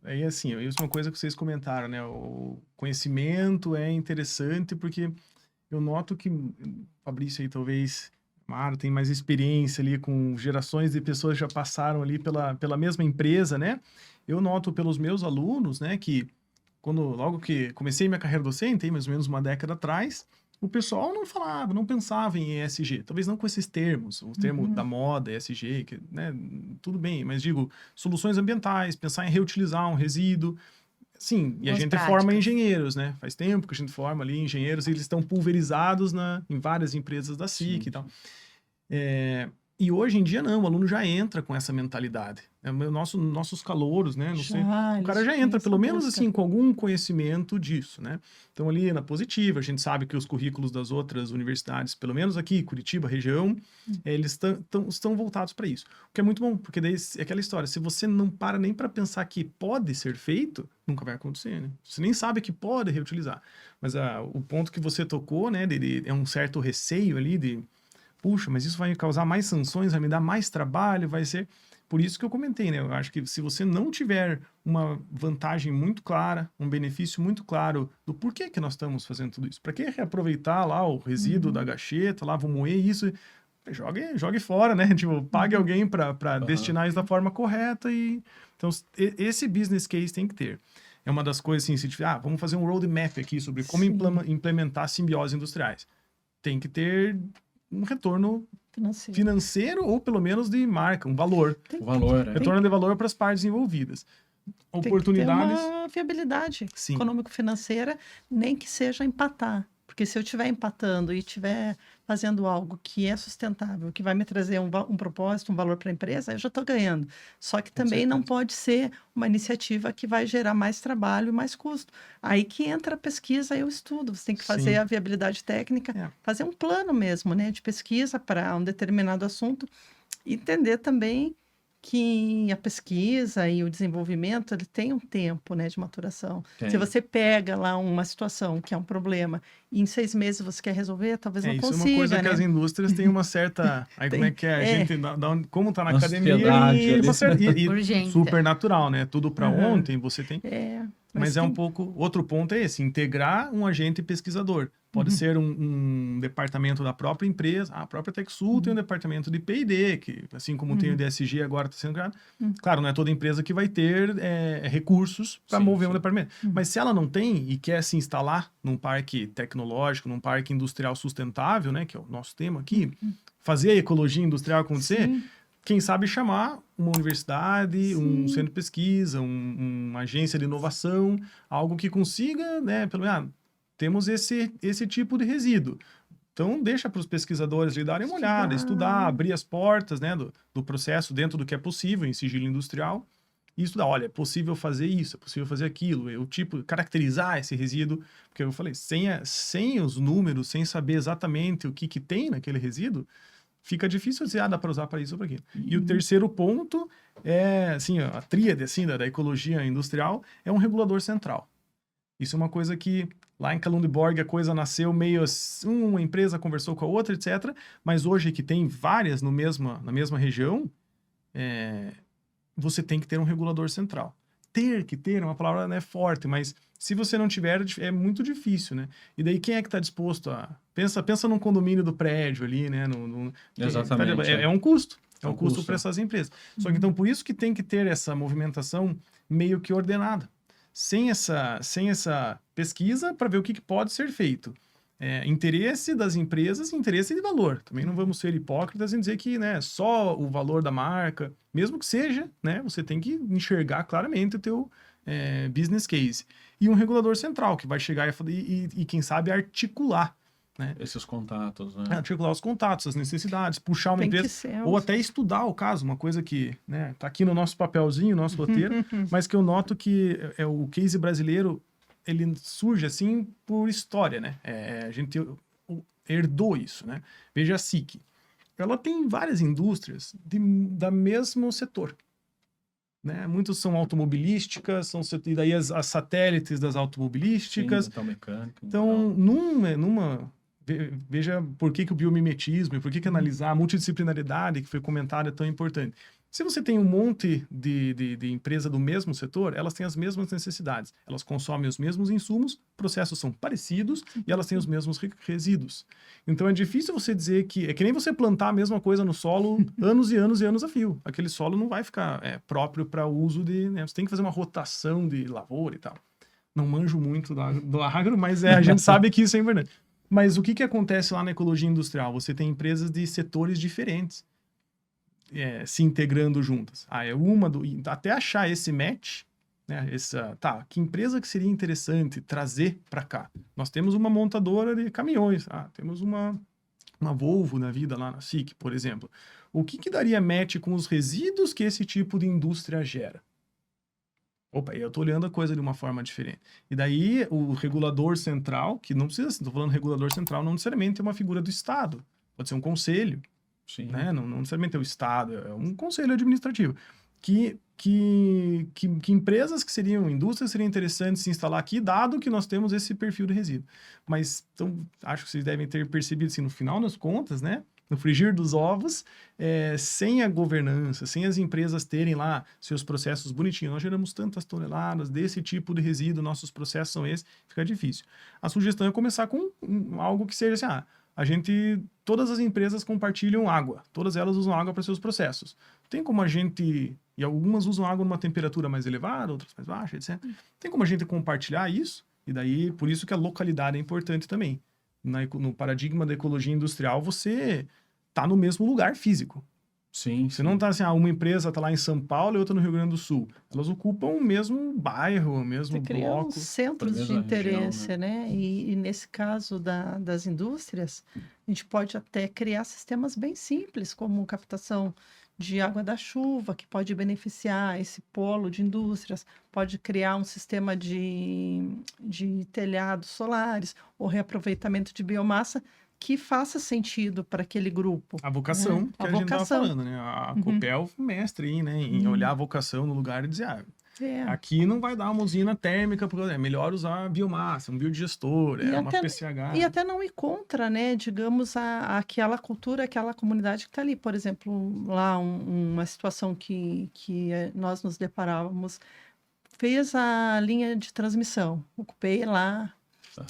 Aí assim, isso é uma coisa que vocês comentaram, né? O conhecimento é interessante porque eu noto que o Fabrício aí talvez, Mara, tem mais experiência ali com gerações de pessoas que já passaram ali pela mesma empresa, né? Eu noto pelos meus alunos, né, que logo que comecei minha carreira docente, aí mais ou menos uma década atrás, o pessoal não falava, não pensava em ESG, talvez não com esses termos, o termo da moda, ESG, que, né, tudo bem, mas digo, soluções ambientais, pensar em reutilizar um resíduo, sim, e a Boas gente práticas. forma engenheiros, né? Faz tempo que a gente forma ali engenheiros e eles estão pulverizados em várias empresas da SIC e tal. E hoje em dia não, o aluno já entra com essa mentalidade. Nossos calouros, né? Não sei, o cara já entra, pelo menos assim, com algum conhecimento disso, né? Então ali na Positiva, a gente sabe que os currículos das outras universidades, pelo menos aqui, Curitiba, região, eles estão voltados para isso. O que é muito bom, porque daí é aquela história, se você não para nem para pensar que pode ser feito, nunca vai acontecer, né? Você nem sabe que pode reutilizar. Mas o ponto que você tocou, né, é um certo receio ali de puxa, mas isso vai causar mais sanções, vai me dar mais trabalho, vai ser... Por isso que eu comentei, né? Eu acho que se você não tiver uma vantagem muito clara, um benefício muito claro do porquê que nós estamos fazendo tudo isso. Para que reaproveitar lá o resíduo da gacheta, lá vou moer isso, jogue fora, né? Tipo, pague alguém para destinar isso da forma correta. Então, esse business case tem que ter. É uma das coisas assim, se tiver, vamos fazer um roadmap aqui sobre como implementar simbioses industriais. Tem que ter um retorno financeiro ou pelo menos de marca, um valor. O valor, Retorno de valor para as partes envolvidas. Oportunidades. Tem que ter uma viabilidade Sim. econômico-financeira, nem que seja empatar. Porque se eu estiver empatando e estiver fazendo algo que é sustentável, que vai me trazer um propósito, um valor para a empresa, eu já estou ganhando. Só que também não pode ser uma iniciativa que vai gerar mais trabalho e mais custo. Aí que entra a pesquisa e o estudo. Você tem que fazer a viabilidade técnica, fazer um plano mesmo, né, de pesquisa para um determinado assunto, entender também que a pesquisa e o desenvolvimento, ele tem um tempo, né, de maturação. Tem. Se você pega lá uma situação que é um problema e em 6 meses você quer resolver, talvez não Isso é uma consiga, coisa que né? as indústrias têm uma certa. Aí como é que é? A gente, como tá na academia, Ansiedade ali. e Urgência. super natural, né? Tudo para Aham. ontem, você tem. Mas Mas é um tem- pouco. Outro ponto é esse: integrar um agente pesquisador. Pode ser um departamento da própria empresa. A própria TechSul tem um departamento de P&D, que, assim como tem o DSG agora está sendo criado. Claro, não é toda empresa que vai ter recursos para Sim, mover um sim. departamento. Mas se ela não tem e quer se instalar num parque tecnológico, num parque industrial sustentável, né, que é o nosso tema aqui, fazer a ecologia industrial acontecer, Sim. quem sabe chamar uma universidade, um Sim. centro de pesquisa, uma agência de inovação, algo que consiga, né, pelo menos, temos esse tipo de resíduo. Então, deixa para os pesquisadores lhe darem uma olhada, estudar, abrir as portas, né, do processo dentro do que é possível em sigilo industrial e estudar, olha, é possível fazer isso, é possível fazer aquilo, o tipo, caracterizar esse resíduo, porque eu falei, sem os números, sem saber exatamente o que tem naquele resíduo, fica difícil dizer, dá para usar para isso ou para aquilo. E o terceiro ponto é, assim, a tríade assim, da ecologia industrial é um regulador central. Isso é uma coisa que lá em Kalundborg a coisa nasceu meio assim, uma empresa conversou com a outra, etc. Mas hoje que tem várias na mesma região, você tem que ter um regulador central. Ter é uma palavra, né, forte, mas se você não tiver, é muito difícil, né? E daí quem é que está disposto a... Pensa num condomínio do prédio ali, né? Exatamente. É um custo. É É um um custo custo. para essas empresas. Só que então por isso que tem que ter essa movimentação meio que ordenada. Sem essa pesquisa para ver o que pode ser feito. Interesse das empresas e interesse de valor. Também não vamos ser hipócritas em dizer que, né, só o valor da marca, mesmo que seja, né, você tem que enxergar claramente o teu business case. E um regulador central que vai chegar e quem sabe, articular, né? Esses contatos, né? Articular os contatos, as necessidades, puxar uma Tem que empresa, ser ou até estudar o caso, uma coisa que, né, tá aqui no nosso papelzinho, nosso roteiro, mas que eu noto que o case brasileiro, ele surge assim por história, né? A gente herdou isso, né? Veja a SIC. Ela tem várias indústrias da mesmo setor, né? Muitos são automobilísticas, e daí as satélites das automobilísticas. Sim, mecânica. Então, veja por que o biomimetismo e por que analisar a multidisciplinaridade que foi comentada é tão importante. Se você tem um monte de empresa do mesmo setor, elas têm as mesmas necessidades. Elas consomem os mesmos insumos, processos são parecidos e elas têm os mesmos resíduos. Então é difícil você dizer que... É que nem você plantar a mesma coisa no solo anos e anos e anos a fio. Aquele solo não vai ficar próprio para uso de... Né? Você tem que fazer uma rotação de lavoura e tal. Não manjo muito do agro, mas a gente sabe que isso é importante. Mas o que acontece lá na ecologia industrial? Você tem empresas de setores diferentes se integrando juntas. Até achar esse match, né? Que empresa que seria interessante trazer para cá? Nós temos uma montadora de caminhões, temos uma Volvo na vida lá na SIC, por exemplo. O que daria match com os resíduos que esse tipo de indústria gera? Opa, eu estou olhando a coisa de uma forma diferente. E daí o regulador central, que não precisa, estou falando regulador central, não necessariamente é uma figura do Estado, pode ser um conselho, Sim. né? Não necessariamente é o Estado, é um conselho administrativo. Que empresas que seriam, indústrias seriam interessantes se instalar aqui, dado que nós temos esse perfil de resíduo. Mas, então, acho que vocês devem ter percebido, assim, no final das contas, né? No frigir dos ovos, sem a governança, sem as empresas terem lá seus processos bonitinhos, nós geramos tantas toneladas desse tipo de resíduo, nossos processos são esses, fica difícil. A sugestão é começar com algo que seja assim, todas as empresas compartilham água, todas elas usam água para seus processos. Tem como e algumas usam água numa temperatura mais elevada, outras mais baixa, etc. Tem como a gente compartilhar isso, e daí, por isso que a localidade é importante também. No paradigma da ecologia industrial, você está no mesmo lugar físico. Sim. Você não está assim, uma empresa está lá em São Paulo e outra no Rio Grande do Sul. Elas ocupam o mesmo bairro, o mesmo Você cria bloco. uns centros de mesma interesse, região, né? E nesse caso das indústrias, a gente pode até criar sistemas bem simples, como captação de água da chuva, que pode beneficiar esse polo de indústrias, pode criar um sistema de telhados solares ou reaproveitamento de biomassa que faça sentido para aquele grupo. A vocação que A a gente tava vocação. falando, né? A Uhum. Copel, mestre aí, né? Em olhar a vocação no lugar e dizer, aqui não vai dar uma usina térmica, porque é melhor usar biomassa, um biodigestor, E uma até- PCH. E até não ir contra, né, digamos, aquela cultura, aquela comunidade que está ali. Por exemplo, lá uma situação que nós nos deparávamos, fez a linha de transmissão, ocupei lá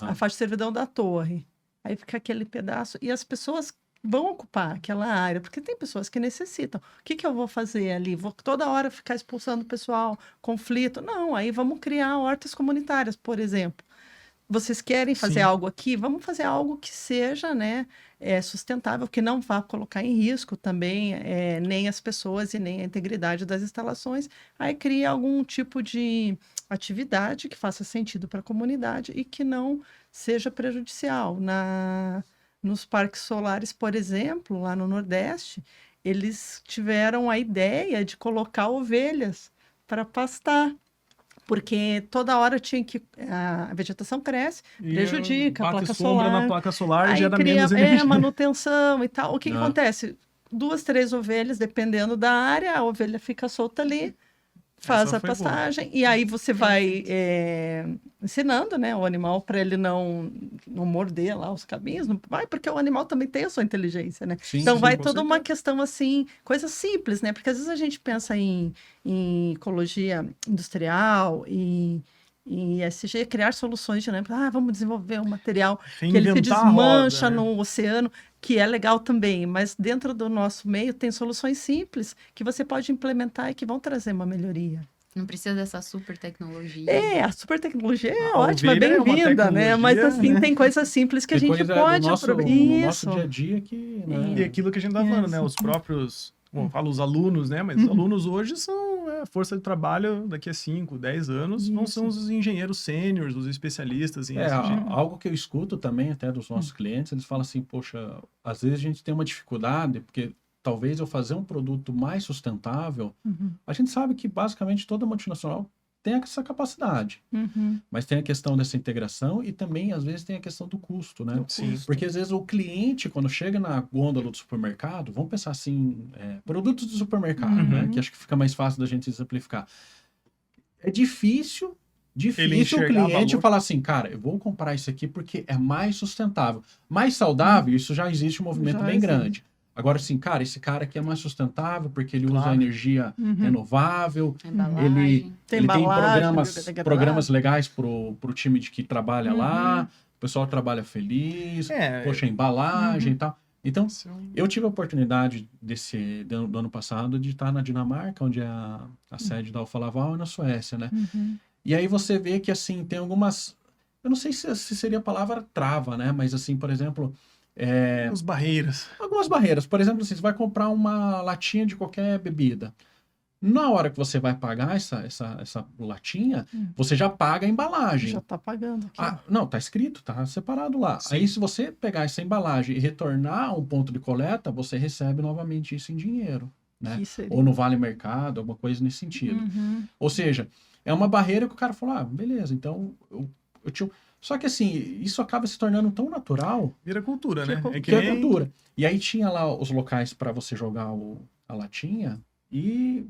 a faixa de servidão da torre. Aí fica aquele pedaço, e as pessoas vão ocupar aquela área, porque tem pessoas que necessitam. O que eu vou fazer ali? Vou toda hora ficar expulsando o pessoal, conflito? Não, aí vamos criar hortas comunitárias, por exemplo. Vocês querem fazer Sim. algo aqui? Vamos fazer algo que seja, né, sustentável, que não vá colocar em risco também nem as pessoas e nem a integridade das instalações. Aí cria algum tipo de atividade que faça sentido para a comunidade e que não seja prejudicial. Nos parques solares, por exemplo, lá no Nordeste, eles tiveram a ideia de colocar ovelhas para pastar. Porque toda hora tinha que. A vegetação cresce, E prejudica a bate placa sombra solar. na placa solar Aí gera cria menos energia. manutenção e tal. O que Ah. acontece? 2, 3 ovelhas, dependendo da área, a ovelha fica solta ali, faz Essa a foi boa. pastagem, e aí você vai ensinando, né, o animal para ele não morder lá os caminhos, não vai, porque o animal também tem a sua inteligência, né? Sim, Então sim. vai com toda uma certeza. questão assim, coisa simples, né? Porque às vezes a gente pensa em ecologia industrial e em ESG, criar soluções dinâmicas. Vamos desenvolver um material que ele se Reinventar a roda, desmancha né? no oceano, que é legal também, mas dentro do nosso meio tem soluções simples que você pode implementar e que vão trazer uma melhoria. Não precisa dessa super tecnologia. A super tecnologia é A ótima, é ovelha é uma bem-vinda, né? Mas tecnologia, assim, tem coisas simples que a Tem gente coisa pode no nosso Isso. dia a dia que, né? E aquilo que a gente tá falando, né? Isso. Os próprios, bom, eu falo os alunos, né? Mas os alunos hoje são a força de trabalho daqui a 5, 10 anos, vão ser Isso. os engenheiros sêniores, os especialistas em ESG. Algo que eu escuto também até dos nossos clientes, eles falam assim, poxa, às vezes a gente tem uma dificuldade, porque talvez eu fazer um produto mais sustentável, a gente sabe que basicamente toda multinacional tem essa capacidade, mas tem a questão dessa integração e também às vezes tem a questão do custo, né? Sim. Porque às vezes o cliente, quando chega na gôndola do supermercado, vamos pensar assim, produtos do supermercado, né? Que acho que fica mais fácil da gente exemplificar. É difícil Ele o enxergar cliente valor. falar assim, cara, eu vou comprar isso aqui porque é mais sustentável. Mais saudável, isso já existe um movimento Já bem existe. grande. Agora, assim, cara, esse cara aqui é mais sustentável porque ele usa Claro. energia renovável, A embalagem. ele tem embalagem, programas legais pro time de que trabalha lá, o pessoal trabalha feliz, poxa, embalagem e tal. Então, eu tive a oportunidade do ano passado de estar na Dinamarca, onde é a sede da Alfa Laval, e na Suécia, né? E aí você vê que, assim, tem algumas... Eu não sei se seria a palavra trava, né? Mas, assim, por exemplo... As barreiras. Algumas barreiras. Por exemplo, assim, você vai comprar uma latinha de qualquer bebida. Na hora que você vai pagar essa latinha, você já paga a embalagem. Já está pagando aqui. Não, tá escrito, tá separado lá. Sim. Aí, se você pegar essa embalagem e retornar a um ponto de coleta, você recebe novamente isso em dinheiro, né? Que seria. Ou no Vale Mercado, alguma coisa nesse sentido. Ou seja, é uma barreira que o cara falou, beleza, então eu tinha... Só que assim, isso acaba se tornando tão natural Vira cultura, né? É que é cultura. E aí tinha lá os locais para você jogar a latinha e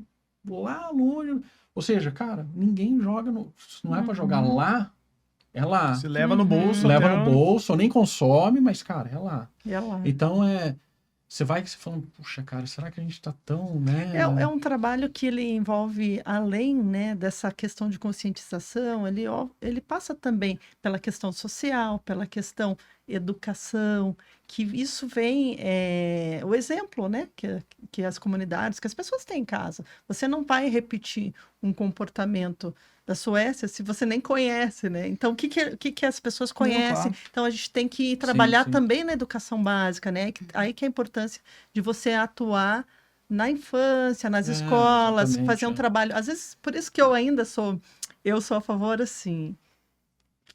lá longe... Ou seja, cara, ninguém joga... Se não é para jogar lá, é lá. Se leva no bolso. Leva até no bolso, nem consome, mas, cara, é lá. É lá. Então, você vai falando, puxa, cara, será que a gente tá tão, né? É um trabalho que ele envolve, além, né, dessa questão de conscientização, ele passa também pela questão social, pela questão educação, que isso vem, o exemplo, né, que as comunidades, que as pessoas têm em casa. Você não vai repetir um comportamento da Suécia se você nem conhece, né? Então, o que as pessoas conhecem? claro. Então, a gente tem que trabalhar sim. também na educação básica, né? Aí que é a importância de você atuar na infância, nas escolas, exatamente, fazer um trabalho. Às vezes, por isso que eu sou a favor, assim,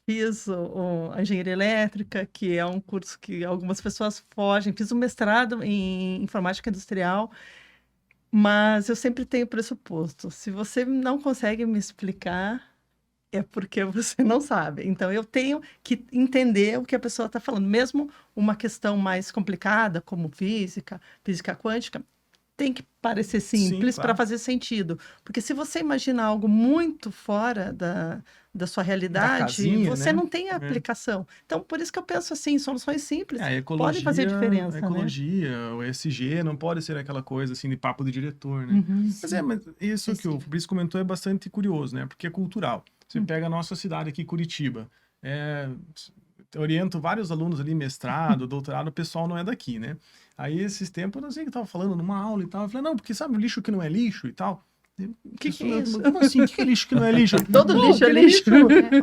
fiz a engenharia elétrica, que é um curso que algumas pessoas fogem, fiz um mestrado em informática industrial, mas eu sempre tenho pressuposto. Se você não consegue me explicar, é porque você não sabe. Então, eu tenho que entender o que a pessoa está falando. Mesmo uma questão mais complicada, como física quântica, tem que parecer Sim, simples para claro. fazer sentido. Porque se você imagina algo muito fora da sua realidade, casinha, você né? não tem aplicação. Então, por isso que eu penso assim, soluções simples A podem fazer diferença, a né? ecologia, o ESG não pode ser aquela coisa assim de papo de diretor, né? Uhum. Mas isso que o Acessível. Fabrício comentou é bastante curioso, né? Porque é cultural. Você pega a nossa cidade aqui, Curitiba. Eu oriento vários alunos ali, mestrado, doutorado, o pessoal não é daqui, né? Aí, esses tempos, eu não sei o que eu tava falando numa aula e tal. Eu falei, não, porque sabe o lixo que não é lixo e tal? O que é isso? Como assim? O que é lixo que não é lixo? Todo Não, lixo é que lixo.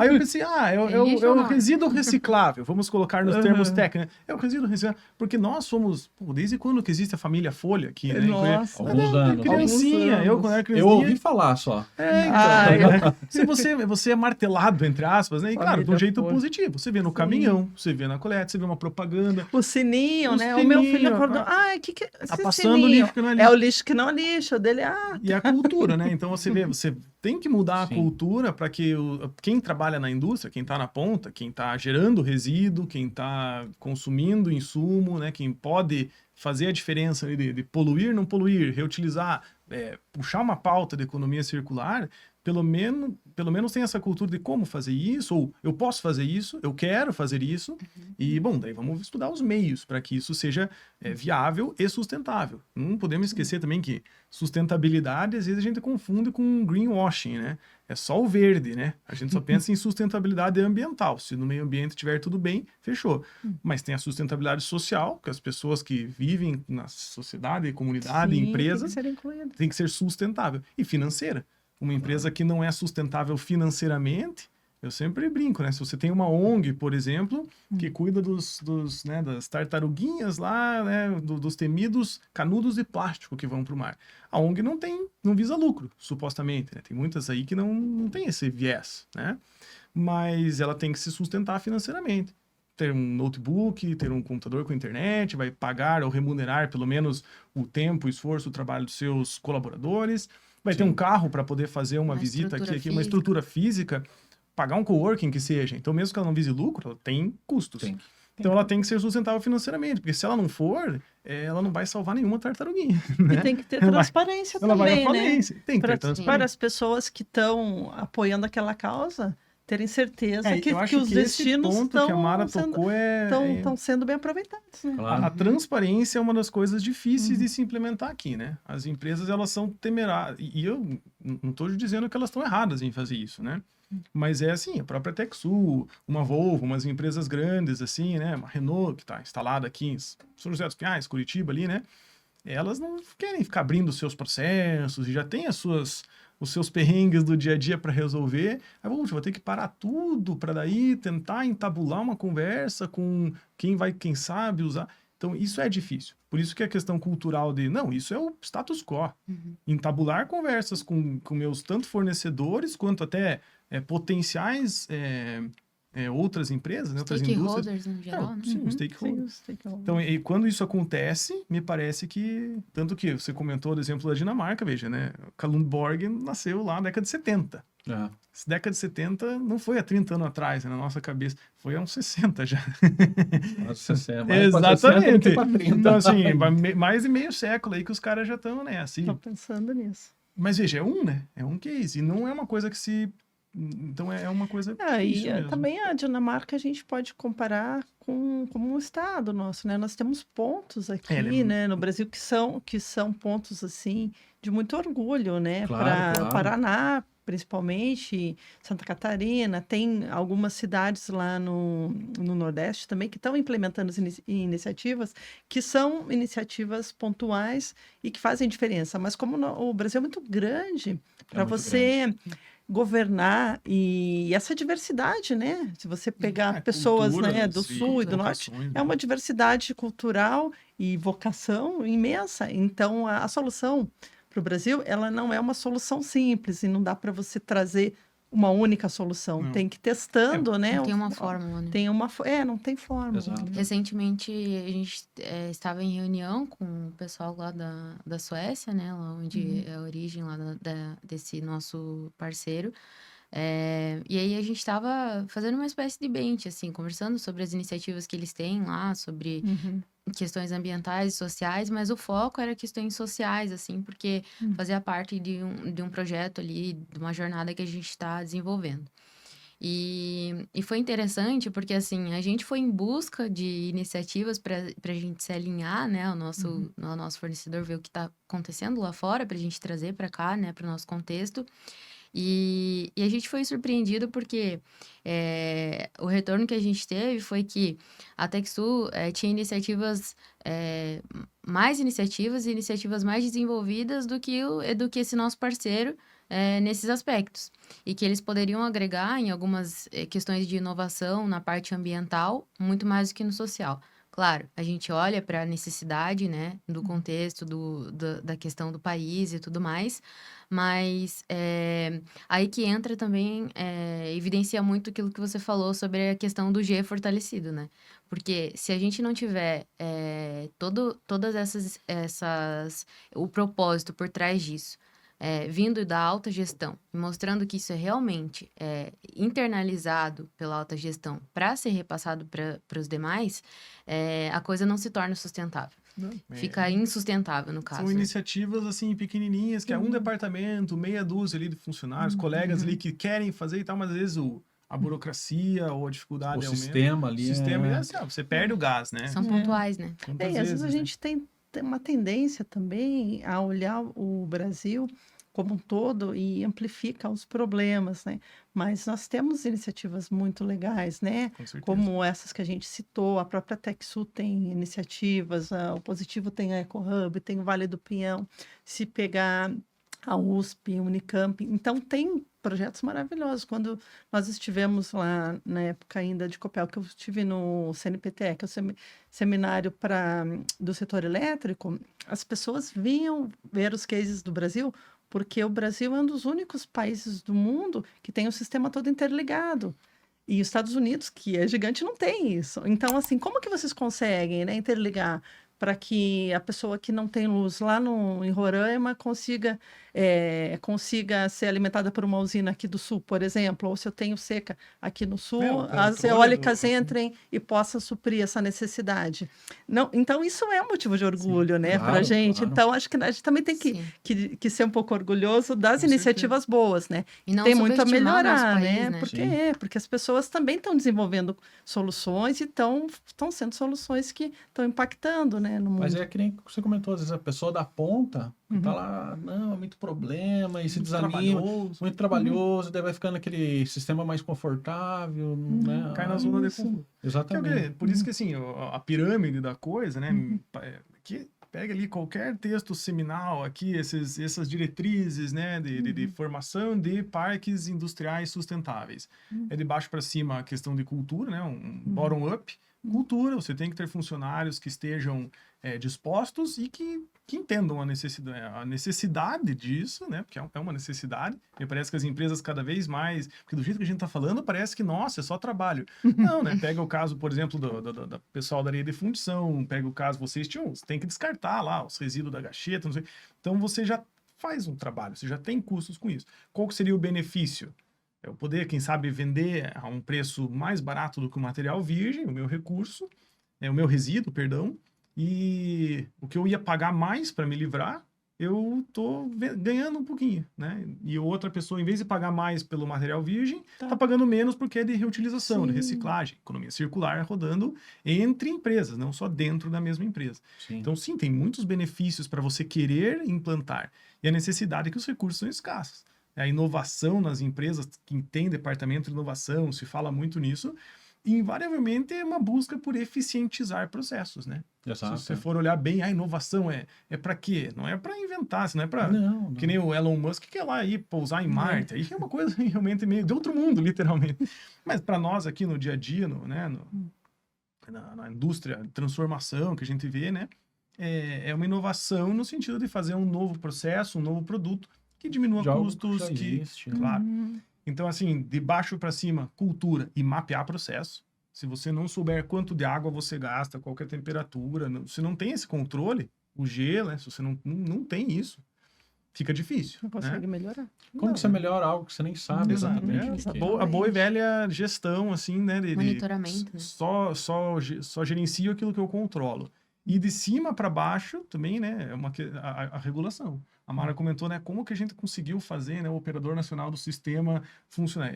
Aí eu pensei, é lixo ou o não? resíduo reciclável. Vamos colocar nos termos Uhum. técnicos. É o resíduo reciclável. Porque nós somos, desde quando que existe a família Folha aqui, né? Nossa. Alguns anos. Criancinha, Alguns eu quando era anos. Eu criancinha. ouvi falar só. Então. Ai, Se você é martelado, entre aspas, né? E claro, de um Família jeito Folha. positivo. Você vê no Sim. caminhão, você vê na coleta, você vê uma propaganda. O sininho, O né? O meu filho sininho, acordou. tá- Ai, que Tá esse passando sininho? lixo que não é É lixo. o lixo que não é lixo. O dele, E a cultura, né? Então você vê, você tem que mudar a Sim. cultura para que quem trabalha na indústria, quem está na ponta, quem está gerando resíduo, quem está consumindo insumo, né? Quem pode fazer a diferença ali de poluir, não poluir, reutilizar, puxar uma pauta de economia circular, pelo menos tem essa cultura de como fazer isso, ou eu posso fazer isso, eu quero fazer isso, e bom, daí vamos estudar os meios para que isso seja viável e sustentável. Não podemos esquecer também que sustentabilidade, às vezes a gente confunde com greenwashing, né? É só o verde, né? A gente só pensa em sustentabilidade ambiental. Se no meio ambiente estiver tudo bem, fechou. Mas tem a sustentabilidade social, que as pessoas que vivem na sociedade, comunidade, sim, empresa, tem que ser incluído. tem que ser sustentável. E financeira. Uma empresa que não é sustentável financeiramente, eu sempre brinco, né? Se você tem uma ONG, por exemplo, que cuida das tartaruguinhas lá, né? Dos temidos canudos de plástico que vão para o mar. A ONG não visa lucro, supostamente, né? Tem muitas aí que não tem esse viés, né? Mas ela tem que se sustentar financeiramente. Ter um notebook, ter um computador com internet, vai pagar ou remunerar pelo menos o tempo, o esforço, o trabalho dos seus colaboradores. Vai ter um carro para poder fazer uma visita estrutura aqui, uma física. estrutura física, pagar um coworking que seja. Então, mesmo que ela não vise lucro, ela tem custos. Tem. Então, ela tem que ser sustentável financeiramente, porque se ela não for, ela não vai salvar nenhuma tartaruguinha. E tem que ter Ela vai- transparência Ela vai à também, né? falência. Tem que ter Para transparência. as pessoas que estão apoiando aquela causa terem certeza Eu que acho os que esse destinos ponto que a Mara estão tocou sendo bem aproveitados, né? Claro. A transparência é uma das coisas difíceis de se implementar aqui, né? As empresas, elas são temerárias. E eu não estou dizendo que elas estão erradas em fazer isso, né? Mas é assim, a própria TechSul, uma Volvo, umas empresas grandes, assim, né? Uma Renault, que está instalada aqui em São José dos Pinhais, Curitiba ali, né? Elas não querem ficar abrindo os seus processos e já tem os seus perrengues do dia a dia para resolver. Aí, vou ter que parar tudo para daí tentar entabular uma conversa com quem sabe usar. Então, isso é difícil. Por isso que a questão cultural não, isso é o status quo. Entabular conversas com meus tanto fornecedores quanto até potenciais outras empresas, né, outras indústrias. Stakeholders no geral, Não, né? sim, stakeholder. Sim, os stakeholders. Então, e quando isso acontece, me parece que... Tanto que você comentou do exemplo da Dinamarca, veja, né? Kalundborg nasceu lá na década de 70. É. Essa década de 70 não foi há 30 anos atrás, né, na nossa cabeça. Foi há uns 60 já. Nossa, você é mais pra 60 do Exatamente. que pra 30. Então, assim, mais de meio século aí que os caras já estão, né? Assim. Estou pensando nisso. Mas veja, né? É um case. E não é uma coisa que se... Então, é uma coisa difícil mesmo. Também a Dinamarca a gente pode comparar como um estado nosso, né? Nós temos pontos aqui, né, no Brasil que são pontos assim de muito orgulho, né? Claro, claro. Paraná, principalmente, Santa Catarina, tem algumas cidades lá no Nordeste também que estão implementando iniciativas que são iniciativas pontuais e que fazem diferença. Mas como o Brasil é muito grande, para muito você governar e essa diversidade, né? Se você pegar pessoas, né, do sul e do norte, é uma diversidade cultural e vocação imensa. Então, a solução para o Brasil, ela não é uma solução simples e não dá para você trazer uma única solução. Não. Tem que ir testando, né? Não tem uma fórmula, né? Não tem fórmula. Exato. né? Recentemente, a gente estava em reunião com o pessoal lá da Suécia, né? Lá onde é a origem lá desse nosso parceiro. E aí a gente estava fazendo uma espécie de bench, assim, conversando sobre as iniciativas que eles têm lá, sobre Uhum. questões ambientais e sociais, mas o foco era questões sociais, assim, porque fazia parte de um projeto ali, de uma jornada que a gente está desenvolvendo. E foi interessante porque, assim, a gente foi em busca de iniciativas para a gente se alinhar, né, ao nosso fornecedor, ver o que está acontecendo lá fora, para a gente trazer para cá, né, para o nosso contexto. E a gente foi surpreendido porque o retorno que a gente teve foi que a TechSul tinha iniciativas, mais iniciativas e iniciativas mais desenvolvidas do que esse nosso parceiro nesses aspectos. E que eles poderiam agregar em algumas questões de inovação na parte ambiental, muito mais do que no social. Claro, a gente olha para a necessidade, né, do contexto, da questão do país e tudo mais, mas aí que entra também, evidencia muito aquilo que você falou sobre a questão do G fortalecido, né? Porque se a gente não tiver todas o propósito por trás disso, vindo da alta gestão, mostrando que isso é realmente internalizado pela alta gestão para ser repassado para os demais, a coisa não se torna sustentável. Não, Fica insustentável, no caso. São né? iniciativas, assim, pequenininhas, que é um departamento, meia dúzia ali de funcionários, colegas ali que querem fazer e tal, mas às vezes a burocracia ou a dificuldade O é o mesmo. sistema ali O sistema é assim, ó, você perde o gás, né? São pontuais, né? Quantas E às vezes vezes, a né? gente tem uma tendência também a olhar o Brasil como um todo e amplifica os problemas, né? Mas nós temos iniciativas muito legais, né? Com certeza. Como essas que a gente citou, a própria TechSul tem iniciativas, o Positivo tem a EcoHub, tem o Vale do Pinhão, se pegar a USP, Unicamp, então tem projetos maravilhosos. Quando nós estivemos lá na época ainda de Copel, que eu estive no CNPTE, que é o seminário do setor elétrico, as pessoas vinham ver os cases do Brasil, porque o Brasil é um dos únicos países do mundo que tem o sistema todo interligado. E os Estados Unidos, que é gigante, não tem isso. Então, assim, como que vocês conseguem, né, interligar para que a pessoa que não tem luz lá em Roraima consiga ser alimentada por uma usina aqui do sul, por exemplo, ou se eu tenho seca aqui no sul, o as controle eólicas entrem e possam suprir essa necessidade. Não, então, isso é um motivo de orgulho, né, para a claro, gente. claro. Então, acho que a gente também tem Sim. que ser um pouco orgulhoso das Com iniciativas boas, né? E não Tem muito a subestimar o nosso melhorar, país, né? né? Porque as pessoas também estão desenvolvendo soluções e estão sendo soluções que estão impactando, né, no mundo. Mas é que nem você comentou, às vezes a pessoa da ponta tá lá, não, é muito problema, e se Muito desanima, trabalhoso. muito trabalhoso, daí vai ficando aquele sistema mais confortável, né? Cai na zona de isso. conforto. Exatamente. Por isso que, assim, a pirâmide da coisa, né? Que pega ali qualquer texto seminal aqui, essas diretrizes, né? De formação de parques industriais sustentáveis. É de baixo para cima a questão de cultura, né? Um bottom-up. Cultura, você tem que ter funcionários que estejam dispostos e que entendam a necessidade disso, né? Porque é uma necessidade. Me parece que as empresas cada vez mais... Porque do jeito que a gente está falando, parece que, nossa, é só trabalho. Não, né? Pega o caso, por exemplo, do pessoal da área de fundição, pega o caso, você tem que descartar lá os resíduos da gacheta, não sei. Então, você já faz um trabalho, você já tem custos com isso. Qual que seria o benefício? Eu poder, quem sabe, vender a um preço mais barato do que o material virgem, o meu recurso, o meu resíduo, perdão, e o que eu ia pagar mais para me livrar, eu tô ganhando um pouquinho, né? E outra pessoa, em vez de pagar mais pelo material virgem, tá pagando menos porque é de reutilização, de reciclagem, economia circular rodando entre empresas, não só dentro da mesma empresa. Sim. Então, sim, tem muitos benefícios para você querer implantar. E a necessidade é que os recursos são escassos. A inovação nas empresas, que tem departamento de inovação, se fala muito nisso, e invariavelmente é uma busca por eficientizar processos, né? Exato. Se você for olhar bem, a inovação é para quê? Não é para inventar, não é para... Não. Que nem o Elon Musk que quer lá ir pousar em Marte. Aí é uma coisa realmente meio de outro mundo, literalmente. Mas para nós aqui no dia a dia, na indústria de transformação que a gente vê, né? É uma inovação no sentido de fazer um novo processo, um novo produto que diminua De algo custos, que já existe. claro. Então, assim, de baixo para cima, cultura e mapear processo. Se você não souber quanto de água você gasta, qual que é a temperatura, se não tem esse controle, o G, né? Se você não tem isso, fica difícil, Não né? consegue melhorar. Como Não, que você melhora algo que você nem sabe Exato. exatamente? É o que que é? a boa e velha gestão, assim, né? Monitoramento, né? Só gerencio aquilo que eu controlo. E de cima para baixo também, né? É a regulação. A Mara comentou, né? Como que a gente conseguiu fazer, né? O operador nacional do sistema funcionar.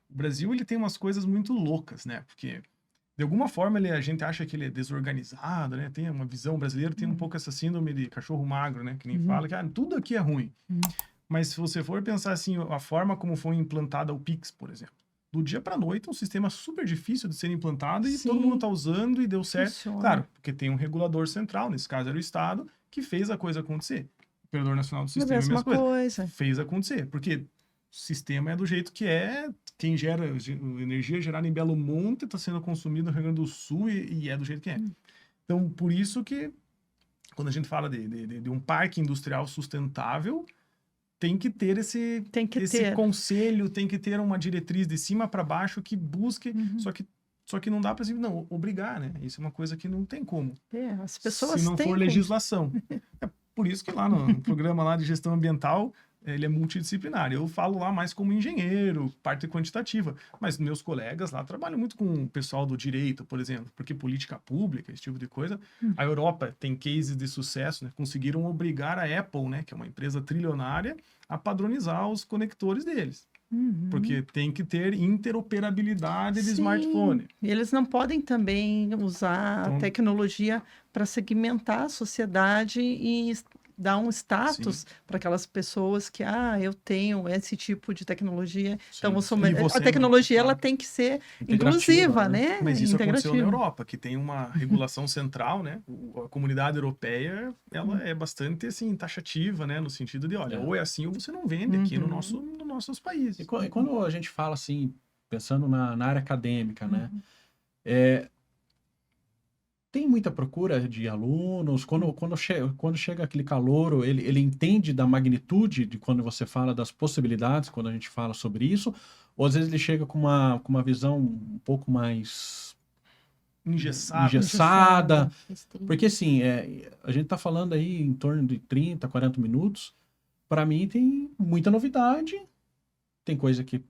O Brasil, ele tem umas coisas muito loucas, né? Porque, de alguma forma, a gente acha que ele é desorganizado, né? Tem uma visão brasileira, tem um pouco essa síndrome de cachorro magro, né? Que nem fala que tudo aqui é ruim. Mas se você for pensar assim, a forma como foi implantada o Pix, por exemplo. Do dia para noite, é um sistema super difícil de ser implantado e Sim. todo mundo está usando e deu certo. Funciona. Claro, porque tem um regulador central, nesse caso era o Estado, que fez a coisa acontecer. O Operador Nacional do Sistema é a mesma coisa. Fez acontecer, porque o sistema é do jeito que é, quem gera energia gerada em Belo Monte está sendo consumido no Rio Grande do Sul e é do jeito que é. Então, por isso que, quando a gente fala de um parque industrial sustentável, tem que ter esse conselho, tem que ter uma diretriz de cima para baixo que busque, só que não dá para não obrigar, né? Isso é uma coisa que não tem como. As pessoas se não for legislação. É por isso que lá no programa lá de gestão ambiental, ele é multidisciplinar. Eu falo lá mais como engenheiro, parte quantitativa, mas meus colegas lá trabalham muito com o pessoal do direito, por exemplo, porque política pública, esse tipo de coisa. A Europa tem cases de sucesso, né? Conseguiram obrigar a Apple, né, que é uma empresa trilionária, a padronizar os conectores deles. Porque tem que ter interoperabilidade de smartphone. E eles não podem também usar a tecnologia para segmentar a sociedade e dar um status para aquelas pessoas que, eu tenho esse tipo de tecnologia, então eu sou a tecnologia ela tem que ser inclusiva, né? Mas isso aconteceu na Europa, que tem uma regulação central, né? A comunidade europeia, ela é bastante, assim, taxativa, né? No sentido de, olha, ou é assim ou você não vende aqui nos nossos países. E quando a gente fala, assim, pensando na área acadêmica, né? Tem muita procura de alunos? Quando chega aquele calouro, ele entende da magnitude de quando você fala das possibilidades, quando a gente fala sobre isso? Ou às vezes ele chega com uma visão um pouco mais engessada? Porque assim, a gente está falando aí em torno de 30, 40 minutos. Para mim tem muita novidade. Tem coisa que,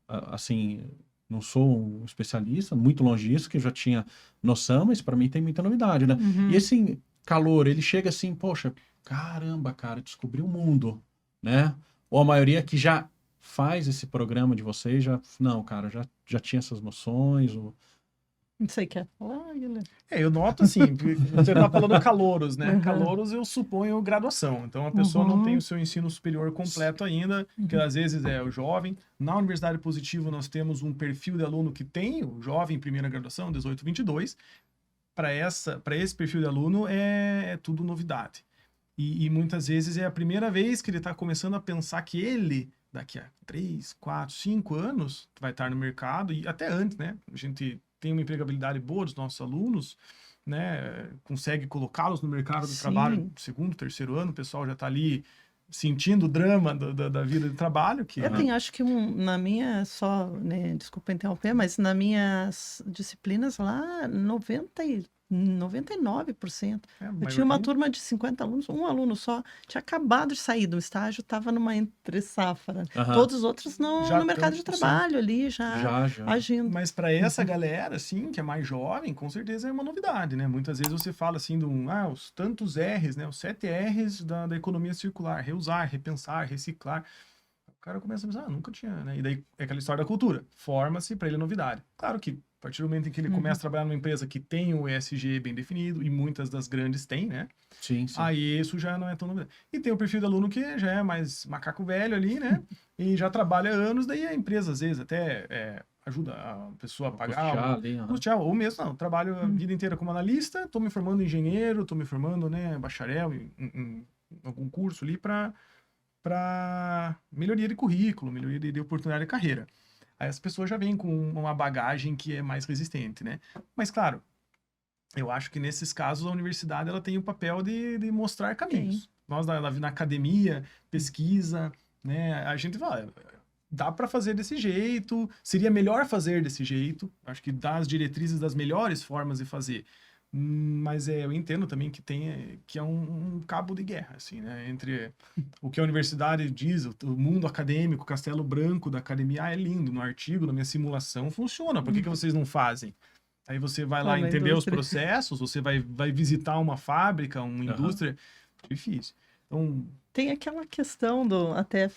assim... Não sou um especialista, muito longe disso, que eu já tinha noção, mas para mim tem muita novidade, né? E esse calor, ele chega assim, poxa, caramba, cara, descobri o mundo, né? Ou a maioria que já faz esse programa de vocês, não, cara, já tinha essas noções, ou... Não sei o que é falar, Guilherme. Eu noto assim, você está falando calouros, né? Calouros eu suponho graduação. Então a pessoa não tem o seu ensino superior completo ainda, que às vezes é o jovem. Na Universidade Positivo nós temos um perfil de aluno que tem o jovem primeira graduação, 18, 22. Para esse perfil de aluno é tudo novidade. E muitas vezes é a primeira vez que ele está começando a pensar que ele, daqui a 3, 4, 5 anos, vai estar no mercado, e até antes, né? A gente tem uma empregabilidade boa dos nossos alunos, né? Consegue colocá-los no mercado do trabalho no segundo, terceiro ano, o pessoal já está ali sentindo o drama da vida de trabalho. Acho que na minha, né, desculpa interromper, mas nas minhas disciplinas lá, 99%. Eu tinha uma turma de 50 alunos, um aluno só, tinha acabado de sair do estágio, estava numa entre-safra. Todos os outros no mercado de trabalho ali, já agindo. Mas para essa galera, assim, que é mais jovem, com certeza é uma novidade, né? Muitas vezes você fala assim, os tantos R's, né? Os 7 R's da economia circular, reusar, repensar, reciclar. O cara começa a pensar, nunca tinha, né? E daí é aquela história da cultura. Forma-se para ele a novidade. Claro que a partir do momento em que ele começa a trabalhar numa empresa que tem o ESG bem definido, e muitas das grandes têm, né? Sim. Aí isso já não é tão novidade. E tem o perfil do aluno que já é mais macaco velho ali, né? E já trabalha há anos, daí a empresa às vezes até ajuda a pessoa a pagar. Custear, ou mesmo, não, trabalho a vida inteira como analista, estou me formando engenheiro, estou me formando, né, bacharel em algum curso ali para melhoria de currículo, melhoria de oportunidade de carreira. Aí as pessoas já vêm com uma bagagem que é mais resistente, né? Mas, claro, eu acho que nesses casos a universidade ela tem o papel de mostrar caminhos. Nós, na academia, pesquisa, né? A gente fala, dá para fazer desse jeito, seria melhor fazer desse jeito. Acho que dá as diretrizes das melhores formas de fazer. Mas eu entendo também que é um cabo de guerra, assim, né? Entre o que a universidade diz, o mundo acadêmico, o castelo branco da academia, é lindo, no artigo, na minha simulação, funciona. Por que vocês não fazem? Aí você vai lá Na entender os indústria. processos, você vai visitar uma fábrica, uma indústria, difícil. Então, Tem aquela questão até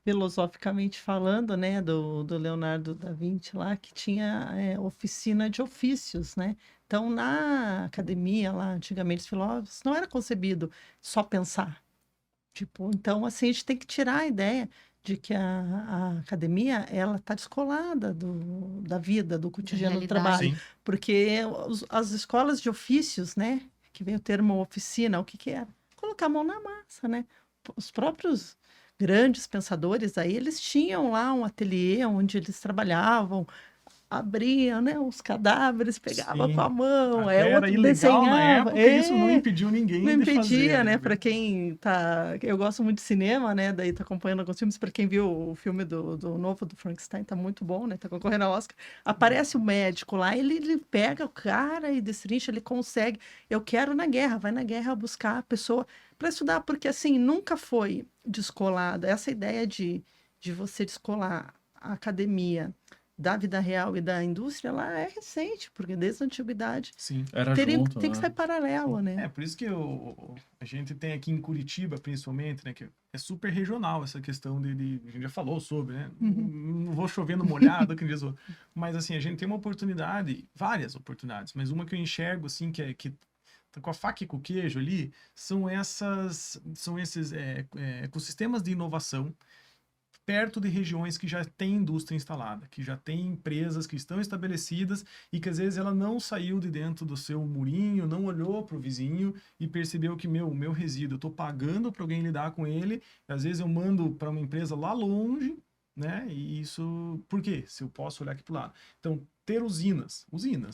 filosoficamente falando, né, do Leonardo da Vinci lá, que tinha oficina de ofícios, né? Então, na academia lá, antigamente, os filósofos, não era concebido só pensar. Tipo, então, assim, a gente tem que tirar a ideia de que a academia, ela está descolada da vida, do cotidiano do realidade. trabalho. sim, Porque as escolas de ofícios, né, que vem o termo oficina, o que que era? Colocar a mão na massa, né? Os próprios grandes pensadores aí, eles tinham lá um ateliê onde eles trabalhavam, abriam, né, os cadáveres, pegava com a sim. mão, Até era outro ilegal na desenhava. época e isso não impediu Não ninguém de impedia, fazer, né? né? Para quem tá. Eu gosto muito de cinema, né? Daí tá acompanhando alguns filmes. Para quem viu o filme do novo do Frankenstein, tá muito bom, né? Tá concorrendo ao Oscar. Aparece o médico lá, ele pega o cara e destrincha, ele consegue. Eu quero na guerra, vai na guerra buscar a pessoa para estudar, porque assim, nunca foi descolada. Essa ideia de você descolar a academia da vida real e da indústria, ela é recente, porque desde a antiguidade Sim. Era tem junto, que né? ser paralelo, né? É, por isso que a gente tem aqui em Curitiba, principalmente, né, que é super regional essa questão a gente já falou sobre, né? Não vou chover no molhado, que diz o- mas assim, a gente tem uma oportunidade, várias oportunidades, mas uma que eu enxergo, assim, que tá com a faca e com o queijo ali, são esses ecossistemas de inovação perto de regiões que já tem indústria instalada, que já tem empresas que estão estabelecidas e que às vezes ela não saiu de dentro do seu murinho, não olhou para o vizinho e percebeu que o meu resíduo, eu estou pagando para alguém lidar com ele, e às vezes eu mando para uma empresa lá longe, né? E isso, por quê? Se eu posso olhar aqui para o lado. Então, ter usinas,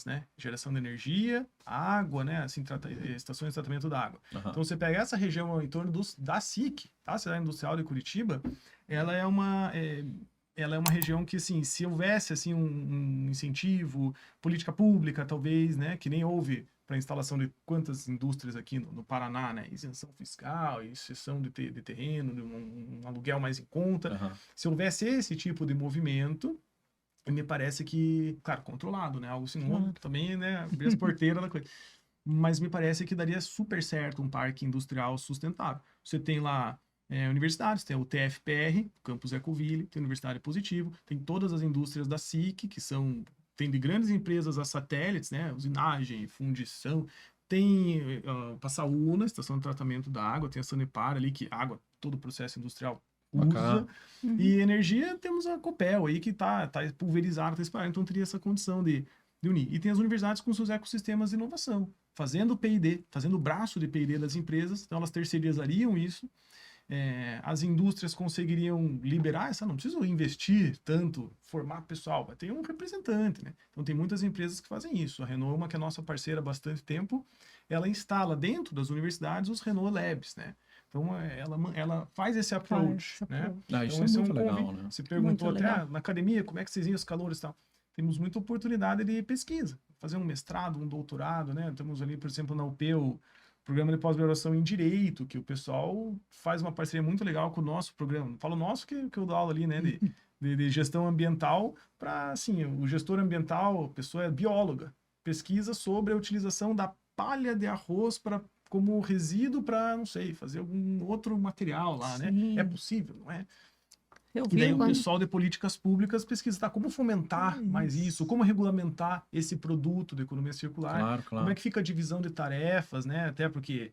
né? Geração de energia, água, né? Assim, estações de tratamento da água. Aham. Então, você pega essa região em torno da SIC, tá? Cidade Industrial de Curitiba, ela é uma região que, assim, se houvesse, assim, um incentivo, política pública, talvez, né? Que nem houve para a instalação de quantas indústrias aqui no Paraná, né? Isenção fiscal, isenção de terreno, de um aluguel mais em conta. Aham. Se houvesse esse tipo de movimento, me parece que, claro, controlado, né? Algo assim, Claro. também, né? Abrir as porteiras da coisa. Mas me parece que daria super certo um parque industrial sustentável. Você tem lá universidades, tem o TFPR, Campus Ecoville, tem a Universidade Positivo, tem todas as indústrias da SIC, tem de grandes empresas a satélites, né? Usinagem, fundição, tem Passaúna, estação de tratamento da água, tem a Sanepar ali, que água, todo o processo industrial usa. Bacana. E energia, temos a Copel aí, que tá pulverizada, tá espalhada, então teria essa condição de unir. E tem as universidades com seus ecossistemas de inovação, fazendo P&D, fazendo o braço de P&D das empresas, então elas terceirizariam isso. As indústrias conseguiriam liberar essa, não preciso investir tanto, formar pessoal, vai ter um representante, né? Então tem muitas empresas que fazem isso. A Renault, uma que é nossa parceira há bastante tempo, ela instala dentro das universidades os Renault Labs, né? Então ela faz esse approach, Faz, né? approach. Ah, isso Então é esse muito um legal, convite. né? Você perguntou Muito até legal. na academia como é que vocês iam os calores e tal. Temos muita oportunidade de pesquisa, fazer um mestrado, um doutorado, né? Temos ali, por exemplo, na UP, o programa de pós-graduação em Direito, que o pessoal faz uma parceria muito legal com o nosso programa. Não falo nosso, que eu dou aula ali, né? De gestão ambiental, para, assim, o gestor ambiental, a pessoa é bióloga, pesquisa sobre a utilização da palha de arroz como resíduo para, não sei, fazer algum outro material lá, né? Sim. É possível, não é? Eu E daí vi o pessoal de políticas públicas pesquisa, tá, como fomentar mais isso, como regulamentar esse produto da economia circular, Claro, como é claro. que fica a divisão de tarefas, né? Até porque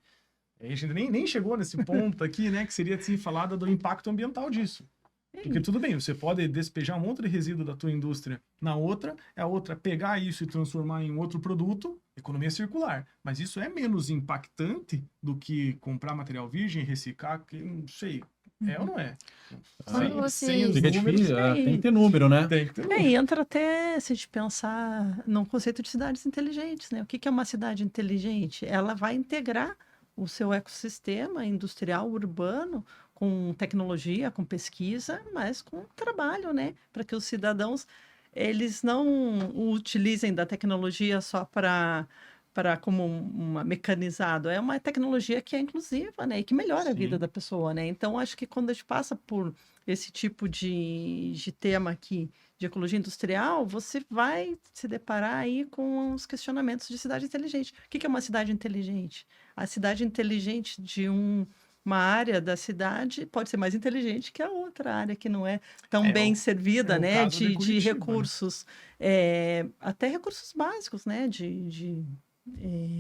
a gente nem chegou nesse ponto aqui, né? Que seria, assim, falada do impacto ambiental disso. Porque tudo bem, você pode despejar um monte de resíduo da tua indústria na outra, a outra pegar isso e transformar em outro produto, economia circular. Mas isso é menos impactante do que comprar material virgem, reciclar, que não sei. É ou não é? Quando Sem os Fica números, difícil, Sim. tem que ter número, né? tem que ter número. E entra até, se a gente pensar num conceito de cidades inteligentes, né? O que é uma cidade inteligente? Ela vai integrar o seu ecossistema industrial, urbano, com tecnologia, com pesquisa, mas com trabalho, né? Para que os cidadãos, eles não utilizem da tecnologia só para para como uma mecanizado, é uma tecnologia que é inclusiva, né, e que melhora a vida Sim. da pessoa, né? Então, acho que quando a gente passa por esse tipo de tema aqui, de ecologia industrial, você vai se deparar aí com os questionamentos de cidade inteligente. O que que é uma cidade inteligente? A cidade inteligente de uma área da cidade pode ser mais inteligente que a outra área que não é tão É bem o, é servida, o né, caso de de Curitiba, né? recursos, até recursos básicos, né, de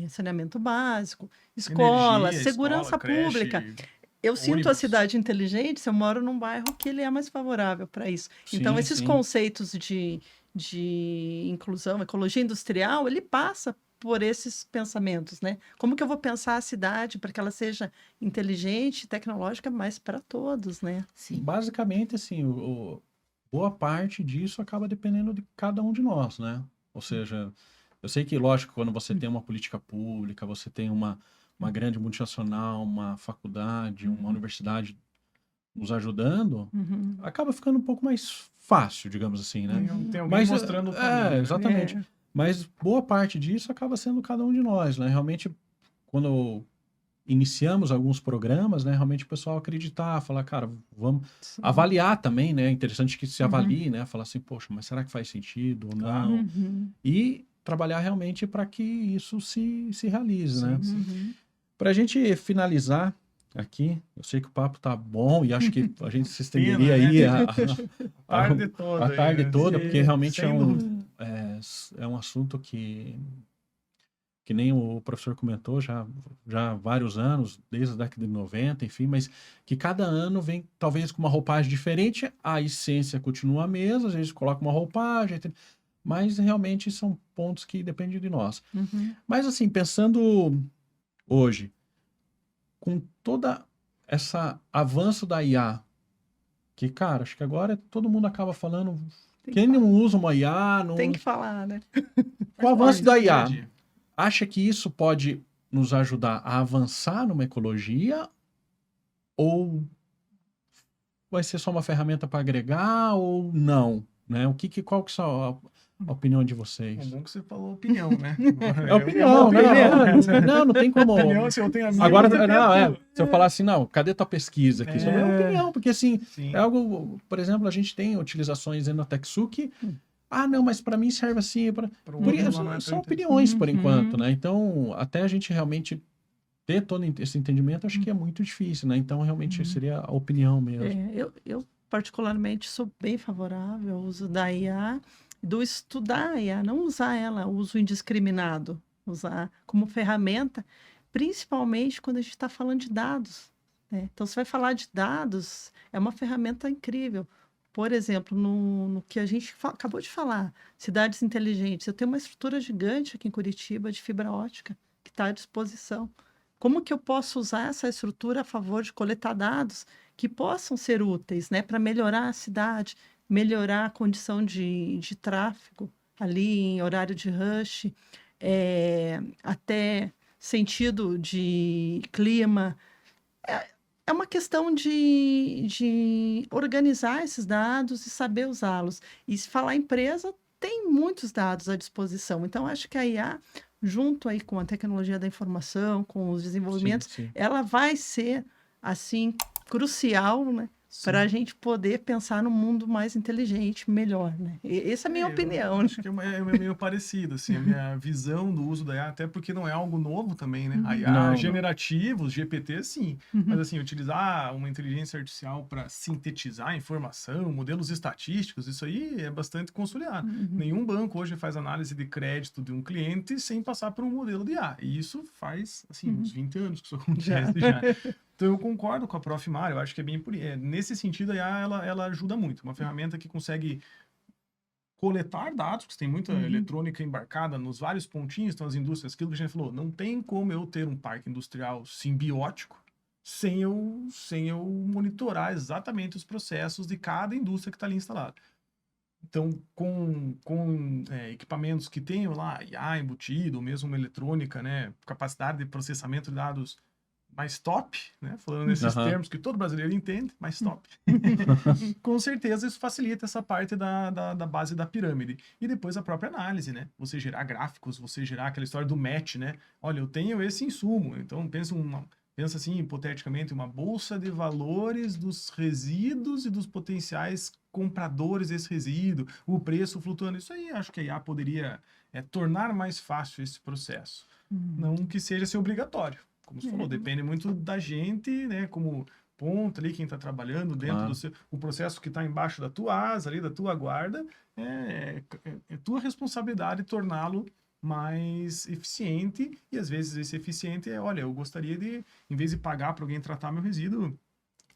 saneamento básico, escola, Energia, escola, segurança pública. creche, Eu sinto a ônibus. cidade inteligente se eu moro num bairro que ele é mais favorável para isso. Então, Sim, esses sim. conceitos de inclusão, ecologia industrial, ele passa por esses pensamentos, né? Como que eu vou pensar a cidade para que ela seja inteligente, tecnológica, mas para todos, né? Sim. Basicamente, assim, boa parte disso acaba dependendo de cada um de nós, né? Ou seja, eu sei que, lógico, quando você tem uma política pública, você tem uma grande multinacional, uma faculdade, uma universidade nos ajudando, Uhum. acaba ficando um pouco mais fácil, digamos assim, né? Tem alguém Mas, mostrando o caminho, né? exatamente. É. Mas boa parte disso acaba sendo cada um de nós, né? Realmente, quando iniciamos alguns programas, né? Realmente o pessoal acreditar, falar, cara, vamos Sim. avaliar também, né? É interessante que se Uhum. avalie, né? Falar assim, poxa, mas será que faz sentido ou Claro. não? Uhum. E trabalhar realmente para que isso se realize, né? Sim, sim. Uhum. Para a gente finalizar aqui, eu sei que o papo tá bom e acho que a gente se estenderia Pena, né? aí Tarde a toda aí, tarde né? toda, porque Sim, realmente sem dúvida. é um assunto que nem o professor comentou já há vários anos, desde a década de 90, enfim, mas que cada ano vem talvez com uma roupagem diferente, a essência continua a mesma, às vezes coloca uma roupagem, mas realmente são pontos que dependem de nós. Uhum. Mas assim, pensando hoje, com toda essa avanço da IA, que, cara, acho que agora todo mundo acaba falando, Tem que quem não falar. usa uma IA, Tem não... que falar, né? Com o Faz avanço parte da do dia a IA, dia. acha que isso pode nos ajudar a avançar numa ecologia ou vai ser só uma ferramenta para agregar ou não, né? Qual que é a opinião de É vocês? bom que você falou opinião, né? É É uma opinião, opinião. não tem como. Opinião, se eu tenho amigos, Agora, eu não, tento... se eu falar assim, não, cadê tua pesquisa aqui? Isso é É, opinião, porque assim, sim. é algo, por exemplo, a gente tem utilizações no TechSoup que, não, mas para mim serve assim, Para o outro lá não é tão são interessante. opiniões por Uhum. enquanto, né? Então, até a gente realmente ter todo esse entendimento, acho que é muito difícil, né? Então, realmente seria a opinião mesmo. Eu particularmente sou bem favorável ao uso da IA, do estudar a IA, não usar ela, o uso indiscriminado, usar como ferramenta, principalmente quando a gente está falando de dados, né? Então, você vai falar de dados, é uma ferramenta incrível. Por exemplo, no que a gente acabou de falar, cidades inteligentes. Eu tenho uma estrutura gigante aqui em Curitiba de fibra ótica que está à disposição. Como que eu posso usar essa estrutura a favor de coletar dados que possam ser úteis, né, para melhorar a cidade, melhorar a condição de tráfego ali em horário de rush, até sentido de clima. É uma questão de organizar esses dados e saber usá-los. E se falar empresa, tem muitos dados à disposição. Então, acho que a IA, junto aí com a tecnologia da informação, com os Sim, desenvolvimentos, sim. ela vai ser, assim, crucial, né? Para a gente poder pensar num mundo mais inteligente, melhor, né? Essa é a minha opinião, Eu né? acho que é meio parecido, assim, a minha visão do uso da IA, até porque não é algo novo também, né? A IA Não. generativa, os GPT, sim. Mas, assim, utilizar uma inteligência artificial para sintetizar informação, modelos estatísticos, isso aí é bastante consolidado. Nenhum banco hoje faz análise de crédito de um cliente sem passar por um modelo de IA. E isso faz, assim, uns 20 anos que isso acontece já. Então, eu concordo com a Prof. Mário, eu acho que é bem por aí. Nesse sentido, a IA, ela ajuda muito. Uma ferramenta que consegue coletar dados, porque tem muita eletrônica embarcada nos vários pontinhos, então as indústrias, aquilo que a gente falou, não tem como eu ter um parque industrial simbiótico sem eu monitorar exatamente os processos de cada indústria que está ali instalada. Então, com equipamentos que tenham lá IA embutido, ou mesmo uma eletrônica, né, capacidade de processamento de dados mais top, né? Falando nesses Aham. termos que todo brasileiro entende, mais top. Com certeza isso facilita essa parte da base da pirâmide. E depois a própria análise, né? Você gerar gráficos, você gerar aquela história do match, né? Olha, eu tenho esse insumo, então pensa assim, hipoteticamente, uma bolsa de valores dos resíduos e dos potenciais compradores desse resíduo, o preço flutuando. Isso aí acho que a IA poderia tornar mais fácil esse processo. Não que seja ser obrigatório. Como você falou, depende muito da gente, né? Como ponta ali, quem está trabalhando dentro Claro. do seu... O processo que está embaixo da tua asa ali, da tua guarda, é tua responsabilidade torná-lo mais eficiente, e às vezes esse eficiente olha, eu gostaria de, em vez de pagar para alguém tratar meu resíduo,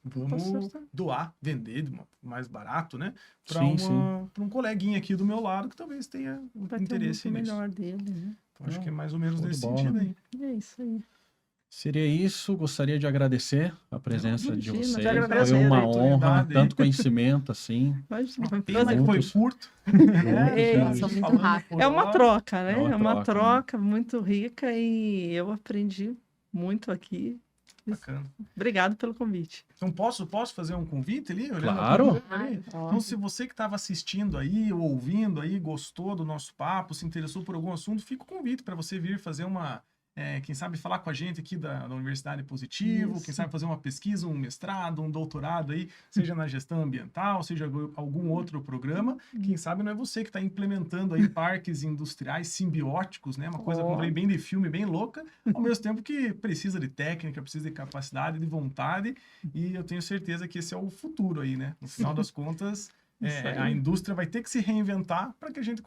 vamos doar, vender mais barato, né? Para Sim. um coleguinha aqui do meu lado que talvez tenha Vai ter interesse um nisso. melhor dele, né? Então, acho que é mais ou menos Show de nesse bola. sentido aí. E é isso aí. Seria isso. Gostaria de agradecer a presença de Imagina, vocês. te agradeço Foi a uma honra, oportunidade. tanto conhecimento assim. Imagina, foi um Pena prazer. que foi Muitos. curto. Passou muito Falando rápido. por É uma hora. troca, né? É uma É uma troca, né? troca muito rica e eu aprendi muito aqui. Bacana. Obrigado pelo convite. Então, posso fazer um convite ali? Olhando Claro. pra câmera ali? Ó, Então, se você que estava assistindo aí, ou ouvindo aí, gostou do nosso papo, se interessou por algum assunto, fica o convite para você vir fazer quem sabe falar com a gente aqui da Universidade Positivo, Isso. quem sabe fazer uma pesquisa, um mestrado, um doutorado aí, seja na gestão ambiental, seja algum outro programa. Quem sabe não é você que está implementando aí parques industriais simbióticos, né? Uma coisa, como eu falei, bem de filme, bem louca, ao mesmo tempo que precisa de técnica, precisa de capacidade, de vontade, e eu tenho certeza que esse é o futuro aí, né? No final das contas, Isso aí. a indústria vai ter que se reinventar para que a gente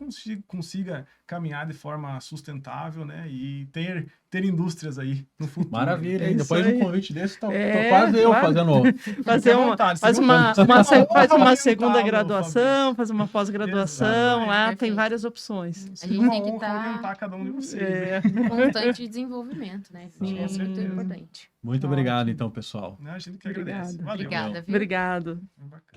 consiga caminhar de forma sustentável, né? E ter indústrias aí no futuro. Maravilha, É hein? isso Depois de aí. um convite desse, tô É, quase eu claro. fazendo. Fazer Fique à uma, vontade, faz você uma, viu? uma, se- faz uma Orientá-lo, segunda graduação, faz uma pós-graduação, Exatamente, lá tem perfeito. várias opções. A gente Seria uma tem que honra estar orientar cada um de vocês. É. né? constante desenvolvimento, né? Isso Com é muito certeza. importante. Muito Ótimo. obrigado, então, pessoal. Né? A gente que Obrigada. agradece. Valeu. Obrigada, viu? Obrigado. Bacana.